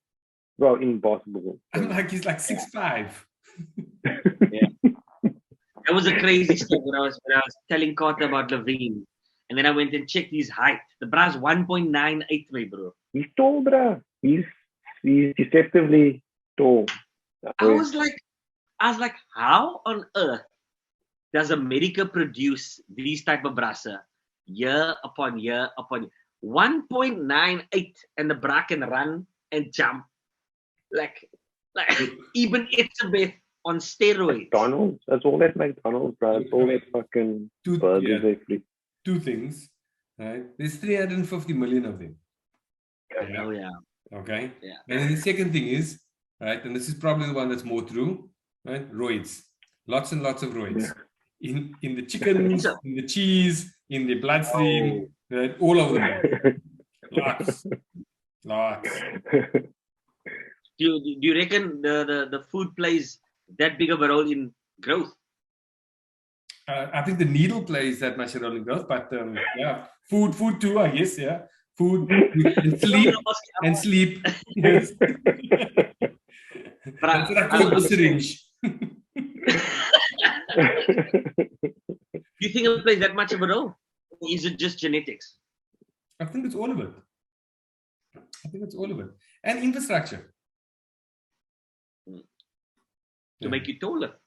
bro, in basketball. I'm like, he's like 6'5". Yeah. That was a crazy stuff when I was telling Carter about Levine. And then I went and checked his height. The bra's 1.98, bro. He's tall, bro. He's deceptively tall. I was like, how on earth does America produce these type of brasa year upon year upon year? 1.98, and the bra can run and jump like even Elizabeth on steroids. McDonald's. That's all that McDonald's, bro. That's all that fucking burgers they flip. Two things, right? There's 350 million of them. Yeah. Oh yeah. Okay. Yeah. And then the second thing is, right, and this is probably the one that's more true, right? Roids. Lots and lots of roids. Yeah. In the chickens, in the cheese, in the bloodstream, right? All of them. Lots. Do you reckon the food plays that big of a role in growth? I think the needle plays that much role in growth, but yeah, food too, I guess. Yeah, food and sleep. Yes. That's what I call the syringe. Do you think it plays that much of a role? Or is it just genetics? I think it's all of it. And infrastructure. To make you taller.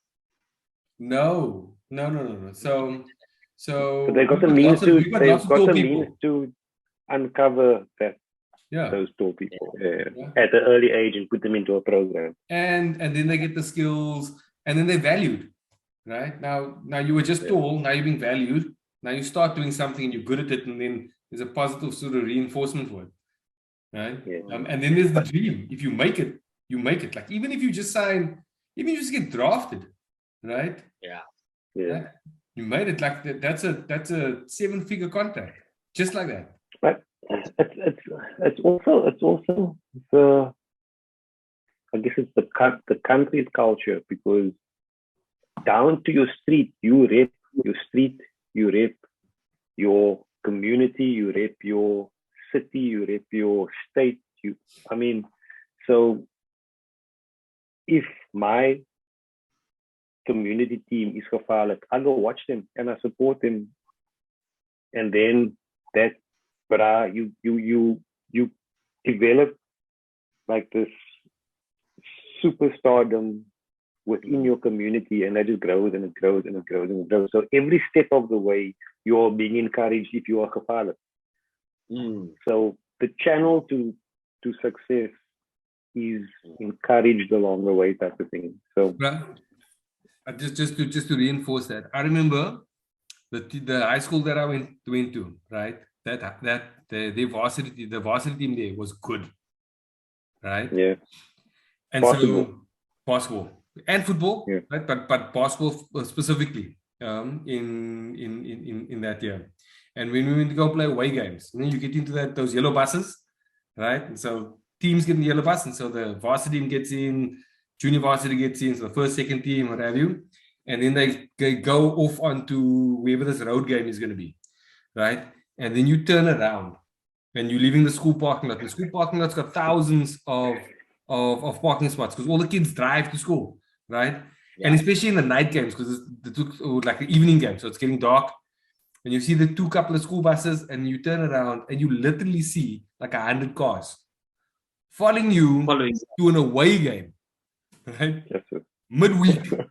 No. So they got the means to uncover that. Yeah. Those tall people at an early age and put them into a program. And then they get the skills, and then they're valued. Right? Now you were just tall, now you're being valued. Now you start doing something and you're good at it, and then there's a positive sort of reinforcement for it. Right? Yeah. And then there's the dream. If you make it, you make it. Like even if you just get drafted, right? Yeah. Right? You made it. Like that's a 7-figure contract, just like that. But it's also the, I guess it's the country's culture, because down to your street, you rep your street, you rep your community, you rep your city, you rep your state. So if my community team is gevaarlijk, I go watch them and I support them, and then that, but you develop like this superstardom within your community, and that just grows and it grows and it grows and it grows. So every step of the way, you're being encouraged if you are gevaarlijk. So the channel to success is encouraged along the way, type of thing. So just to reinforce that, I remember the high school that I went to, right? That the varsity team there was good, right? Yeah. And basketball and football, right? But basketball specifically in that year. And when we went to go play away games, and then you get into those yellow buses, right? And so teams get in the yellow bus, and so the varsity team gets in, junior varsity gets in, so the first, second team, what have you, and then they go off onto wherever this road game is going to be, right? And then you turn around and you're leaving the school parking lot. The school parking lot's got thousands of parking spots because all the kids drive to school, right? Yeah. And especially in the night games, because it's like the evening game, so it's getting dark. And you see the couple of school buses, and you turn around and you literally see like 100 cars following you to an away game, right? Yes, Midweek. And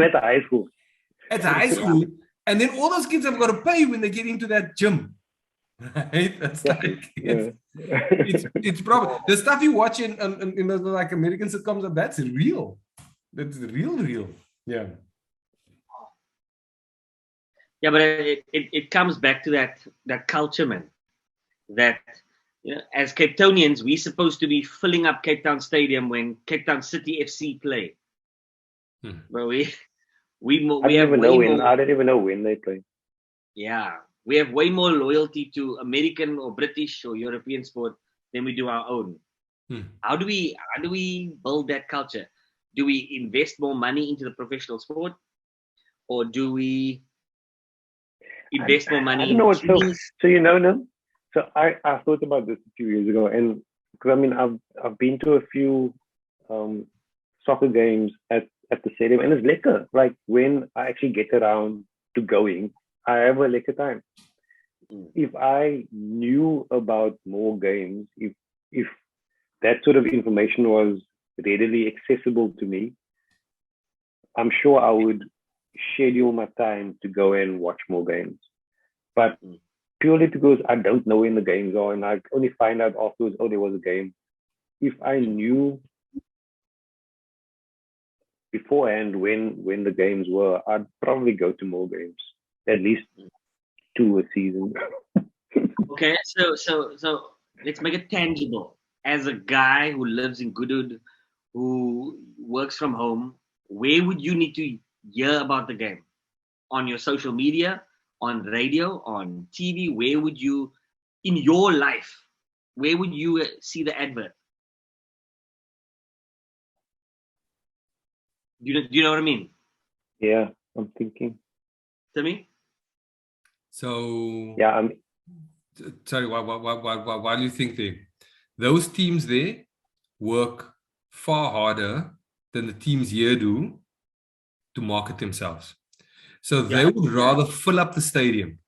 at the high school. At the high school. And then all those kids have got to pay when they get into that gym. right? That's Yeah. like Yeah. it's probably the stuff you watch in those like American sitcoms. That's real. That's real. Yeah. Yeah, but it comes back to that culture, man. That as Cape Townians, we're supposed to be filling up Cape Town Stadium when Cape Town City FC play. But I we have don't even way know more. I don't even know when they play. Yeah, we have way more loyalty to American or British or European sport than we do our own. How do we build that culture? Do we invest more money into the professional sport, or do we invest more money I don't in know what. teams? So no. So I thought about this a few years ago, and because I mean I've been to a few soccer games at the stadium, and it's lekker. Like when I actually get around to going, I have a lekker time. If I knew about more games, if that sort of information was readily accessible to me, I'm sure I would schedule my time to go and watch more games. But purely because I don't know when the games are, and I only find out afterwards, oh, there was a game. If I knew beforehand when the games were, I'd probably go to more games, at least 2 a season. Okay, so let's make it tangible. As a guy who lives in Goodwood, who works from home, where would you need to hear about the game? On your social media, on radio, on TV? Where would you, in your life, where would you see the advert? Do you know what I mean? Yeah, I'm thinking. To me? So Yeah, sorry, why do you think those teams there work far harder than the teams here do to market themselves? So they would rather fill up the stadium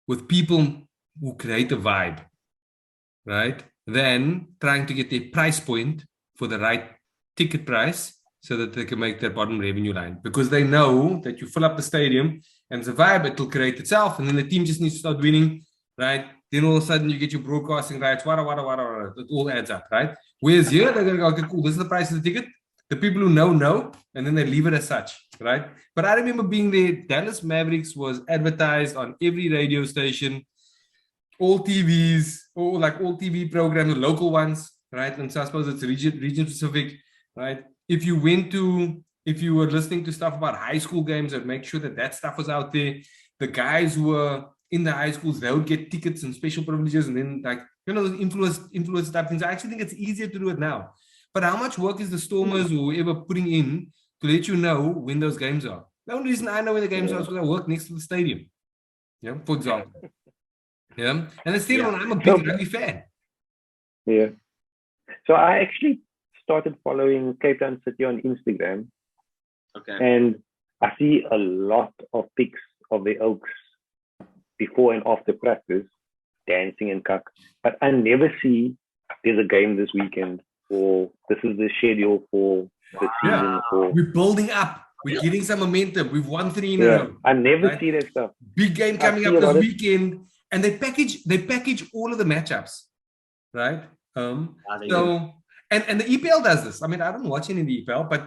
with people who create a vibe, right? Than trying to get their price point for the right ticket price so that they can make their bottom revenue line. Because they know that you fill up the stadium and it's a vibe, it will create itself. And then the team just needs to start winning, right? Then all of a sudden you get your broadcasting rights, wada. It all adds up, right? Whereas here, they're going to go, okay, cool, this is the price of the ticket. The people who know, and then they leave it as such, right? But I remember being there. Dallas Mavericks was advertised on every radio station, all TVs, or like all TV programs, local ones, right? And so I suppose it's region specific, right? If you were listening to stuff about high school games, I'd make sure that stuff was out there. The guys who were in the high schools, they would get tickets and special privileges, and then like influence type things. I actually think it's easier to do it now. But how much work is the Stormers or whoever putting in to let you know when those games are? The only reason I know when the games are is because I work next to the stadium. Yeah, for example. Yeah, and it's still I'm a big rugby fan. Yeah. So I actually started following Cape Town City on Instagram. Okay. And I see a lot of pics of the Oaks before and after practice, dancing and cuck. But I never see there's a game this weekend, or this is the schedule for the season. Or we're building up. We're getting some momentum. We've won 3 in a row. I never see that stuff. Big game coming up this weekend, and they package all of the matchups, right? So and the EPL does this. I mean, I don't watch any of the EPL, but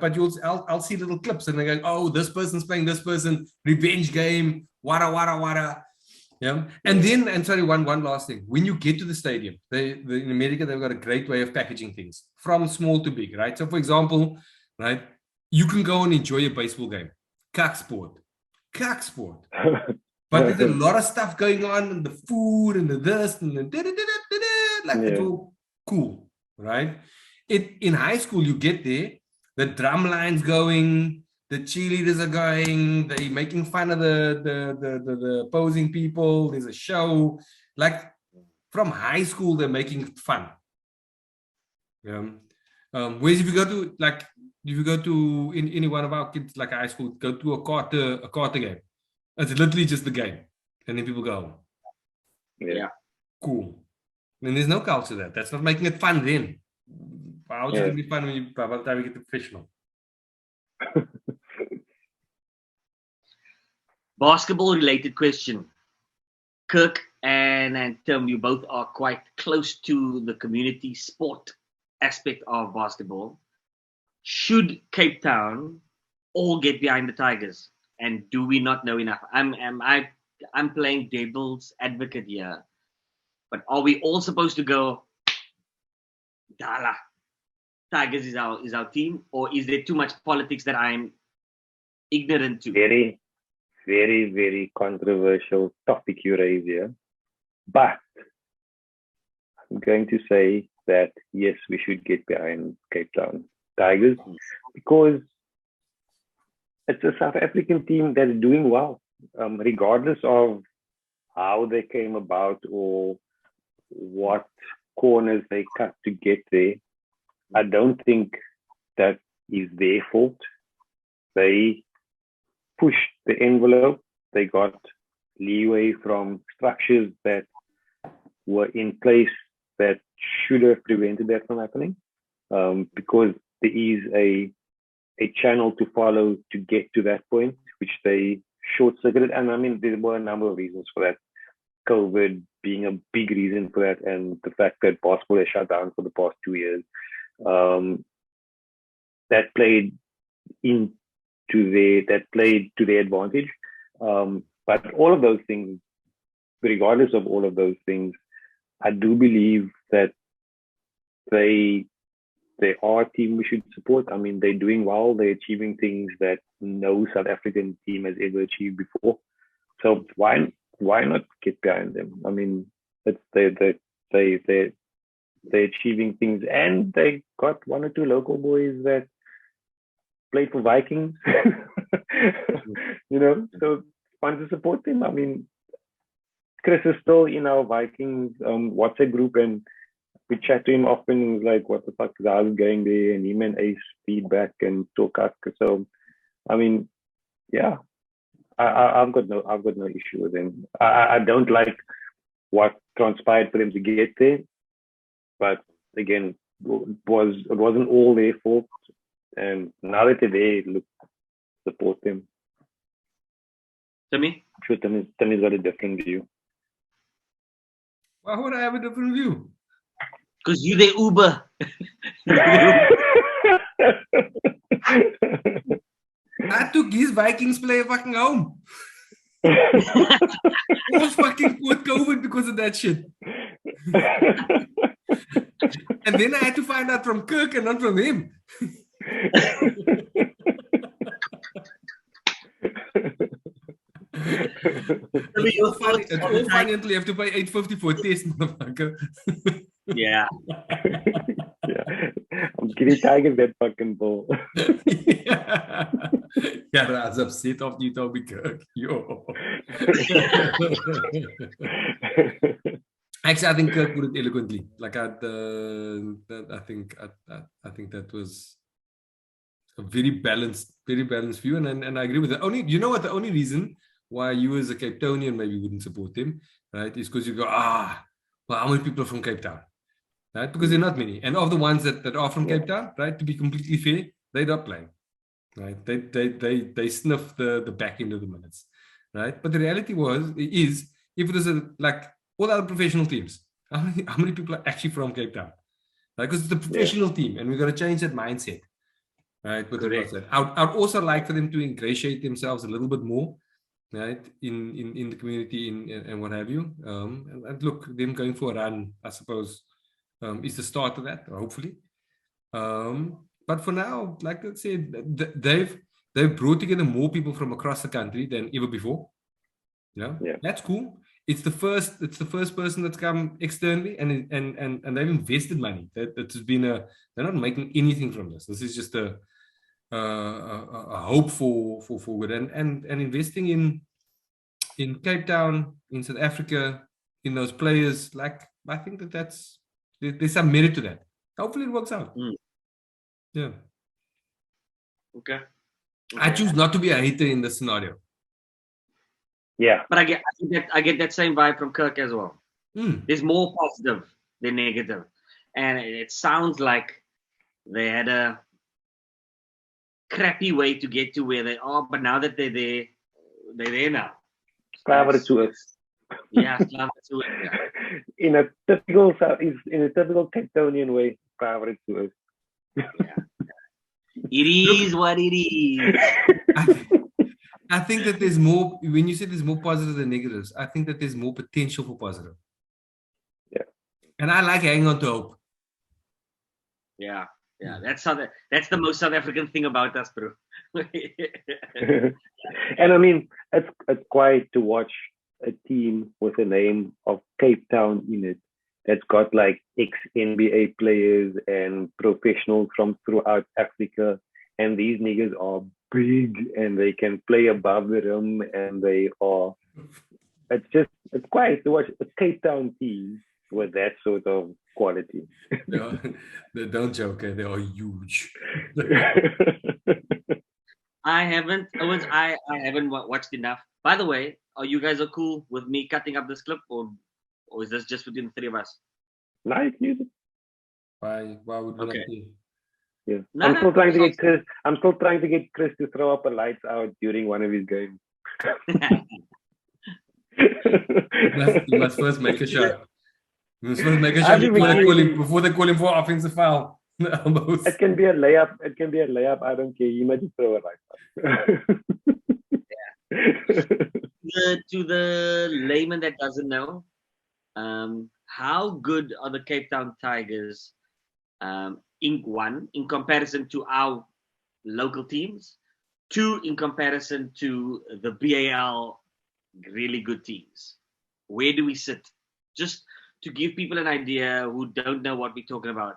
I'll see little clips, and they go, oh, this person's playing this person, revenge game, wada. Yeah. And then, and sorry, one last thing. When you get to the stadium, in America, they've got a great way of packaging things from small to big, right? So, for example, right, you can go and enjoy a baseball game. Cuck sport. But there's a lot of stuff going on, and the food, and the this, and the it's all cool, right? In high school, you get there, the drum line's going, the cheerleaders are going, they're making fun of the opposing people, there's a show. Like from high school, they're making fun. Whereas if you go to any one of our kids, like high school, go to a quarter game. It's literally just the game. And then people go, yeah. Cool. And there's no culture there. That's not making it fun then. How's it going to be fun by the time you get to professional? Basketball related question. Kirk, and Tim, you both are quite close to the community sport aspect of basketball. Should Cape Town all get behind the Tigers? And do we not know enough? I'm playing devil's advocate here, but are we all supposed to go, Dala, Tigers is our team, or is there too much politics that I'm ignorant to? Very, very, very controversial topic you raise here. But I'm going to say that yes, we should get behind Cape Town Tigers because it's a South African team that's doing well, regardless of how they came about or what corners they cut to get there. I don't think that is their fault. They pushed the envelope. They got leeway from structures that were in place that should have prevented that from happening, because there is a channel to follow to get to that point, which they short-circuited. And I mean, there were a number of reasons for that. COVID being a big reason for that, and the fact that basketball has shut down for the past 2 years, that played to their advantage. But all of those things, regardless of all of those things, I do believe that they are a team we should support. I mean, they're doing well. They're achieving things that no South African team has ever achieved before. So why not get behind them? I mean, they're achieving things, and they got one or two local boys that played for Vikings. So fun to support them. I mean, Chris is still in our Vikings WhatsApp group, and we chat to him often. He's like, "What the fuck is I going there?" And him and Ace feedback and talk up. So, I mean, yeah, I've got no issue with him. I don't like what transpired for them to get there, but again, it wasn't all their fault. And now that they're there, look, support them. Timmy? I'm sure Timmy's got a different view. Why would I have a different view? Because you the Uber. I took his Vikings player fucking home. Almost fucking caught COVID because of that shit. And then I had to find out from Kirk and not from him. It's all funny until you have to pay $8.50 for a test, motherfucker. Yeah. I'm giving Tigers that fucking ball. Yeah, I was upset after you told me, Kirk. Yo. Actually, I think Kirk put it eloquently. Like I think that was a very balanced view, and I agree with it. Only, you know what, the only reason why you as a Cape Townian maybe wouldn't support him, right, is because you go, well, how many people are from Cape Town? Right? Because there are not many. And of the ones that are from Cape Town, right, to be completely fair, they're not playing. Right? They sniff the back end of the minutes. Right? But the reality is if it was like all other professional teams, how many people are actually from Cape Town? Right? Because it's a professional team, and we've got to change that mindset. Right? But I'd also like for them to ingratiate themselves a little bit more, right, in the community and what have you. And look, them going for a run, I suppose, is the start of that, hopefully. But for now, like I said, they've brought together more people from across the country than ever before. Yeah, that's cool. It's the first person that's come externally, and they've invested money. That's been they're not making anything from this. This is just a hope for good, and investing in Cape Town, in South Africa, in those players. Like, I think there's some merit to that. Hopefully it works out. Yeah. Okay. I choose not to be a hater in this scenario. Yeah. But I get that same vibe from Kirk as well. There's more positive than negative. And it sounds like they had a crappy way to get to where they are, but now that they're there now. Clever to us. Yeah, slam to it. Yeah. In a typical Cape Townian way, favorite to us. Yeah. It is what it is. I think that there's more, when you say there's more positives than negatives, I think that there's more potential for positive. Yeah. And I like hanging on to hope. Yeah. Yeah. That's the most South African thing about us, bro. And I mean, it's quite to watch a team with a name of Cape Town in it that's got like ex-NBA players and professionals from throughout Africa. And these niggas are big and they can play above the rim and it's quite to watch a Cape Town team with that sort of quality. They don't joke, they are huge. I haven't watched enough. By the way, are you guys cool with me cutting up this clip, or is this just between the three of us? Nice music. Why would we Okay. not be? Yeah. No, I'm still trying to get Chris to throw up a lights out during one of his games. You must first make a shot. You must first make a shot before they call him for offensive foul. It can be a layup. I don't care. You might just throw it like that. To the layman that doesn't know, how good are the Cape Town Tigers in comparison to our local teams? 2, in comparison to the BAL really good teams. Where do we sit? Just to give people an idea who don't know what we're talking about,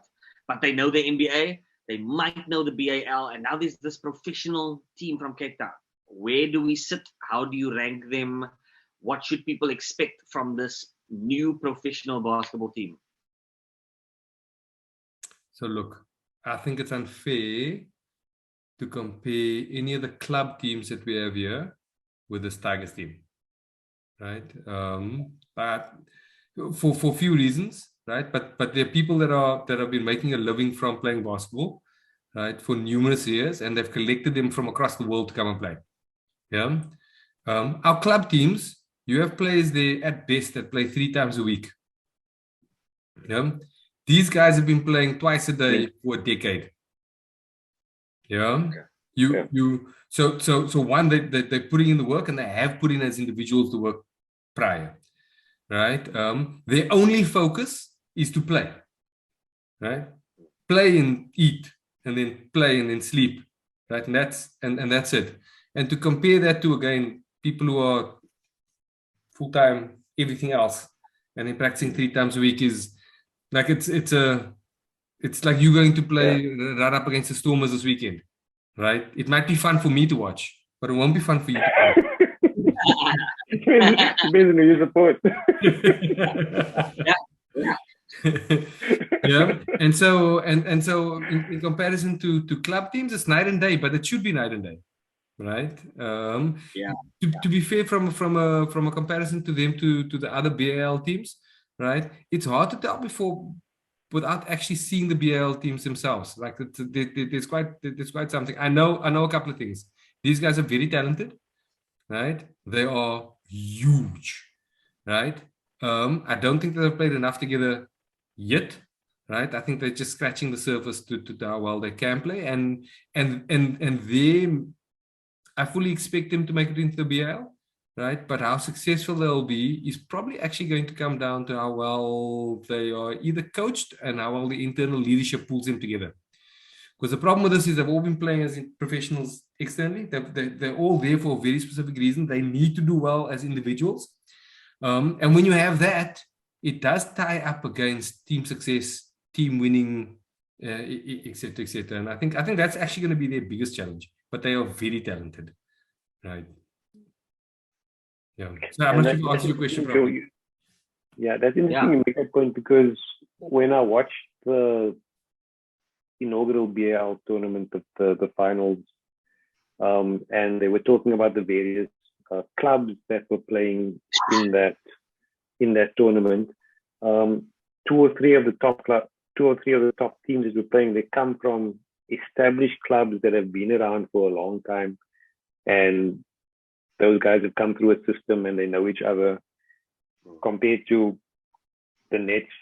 but they know the NBA, they might know the BAL, and now there's this professional team from Cape Town. Where do we sit? How do you rank them? What should people expect from this new professional basketball team? So look, I think it's unfair to compare any of the club teams that we have here with this Tigers team, right? But for a few reasons, right? But there are people that have been making a living from playing basketball, right, for numerous years, and they've collected them from across the world to come and play. Yeah. Our club teams, you have players there at best that play 3 times a week. Yeah. These guys have been playing twice a day for a decade. Yeah. So one, they're putting in the work, and they have put in as individuals the work prior. Right. Their only focus is to play. Right. Play and eat, and then play and then sleep. Right. And that's it. And to compare that to, again, people who are full-time everything else and then practicing 3 times a week is like it's like you going to play run up against the Stormers this weekend, right? It might be fun for me to watch, but it won't be fun for you to watch. Depends on who you support. Yeah. And so in comparison to club teams, it's night and day, but it should be night and day. Right. To be fair, from a comparison to them to the other BAL teams, right? It's hard to tell without actually seeing the BAL teams themselves. Like there's quite something. I know a couple of things. These guys are very talented, right? They are huge, right? I don't think they've played enough together yet, right? I think they're just scratching the surface to how well they can play, and them. I fully expect them to make it into the BL, right? But how successful they'll be is probably actually going to come down to how well they are either coached and how well the internal leadership pulls them together. Because the problem with this is they've all been playing as professionals externally. They're all there for a very specific reason. They need to do well as individuals. And when you have that, it does tie up against team success, team winning, etc., etc. And I think that's actually going to be their biggest challenge. But they are very talented, right? Yeah. So I'm not sure if I answered your question properly. Yeah, that's interesting you make that point, because when I watched the inaugural BAL tournament, the finals, and they were talking about the various clubs that were playing in that tournament. 2 or 3 of the top teams that were playing, they come from established clubs that have been around for a long time, and those guys have come through a system and they know each other. compared to the Nets,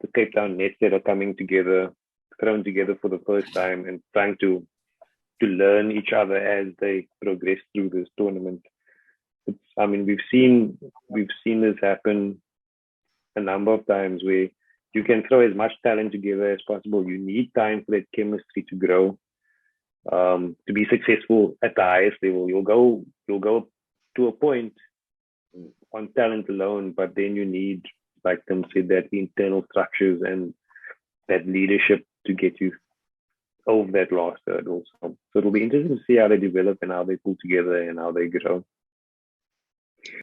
the Cape Town Nets that are coming together, thrown together for the first time and trying to learn each other as they progress through this tournament. I mean, we've seen this happen a number of times where you can throw as much talent together as possible. You need time for that chemistry to grow. To be successful at the highest level, you'll go to a point on talent alone, but then you need, like Tim said, that internal structures and that leadership to get you over that last hurdle. So it'll be interesting to see how they develop and how they pull together and how they grow.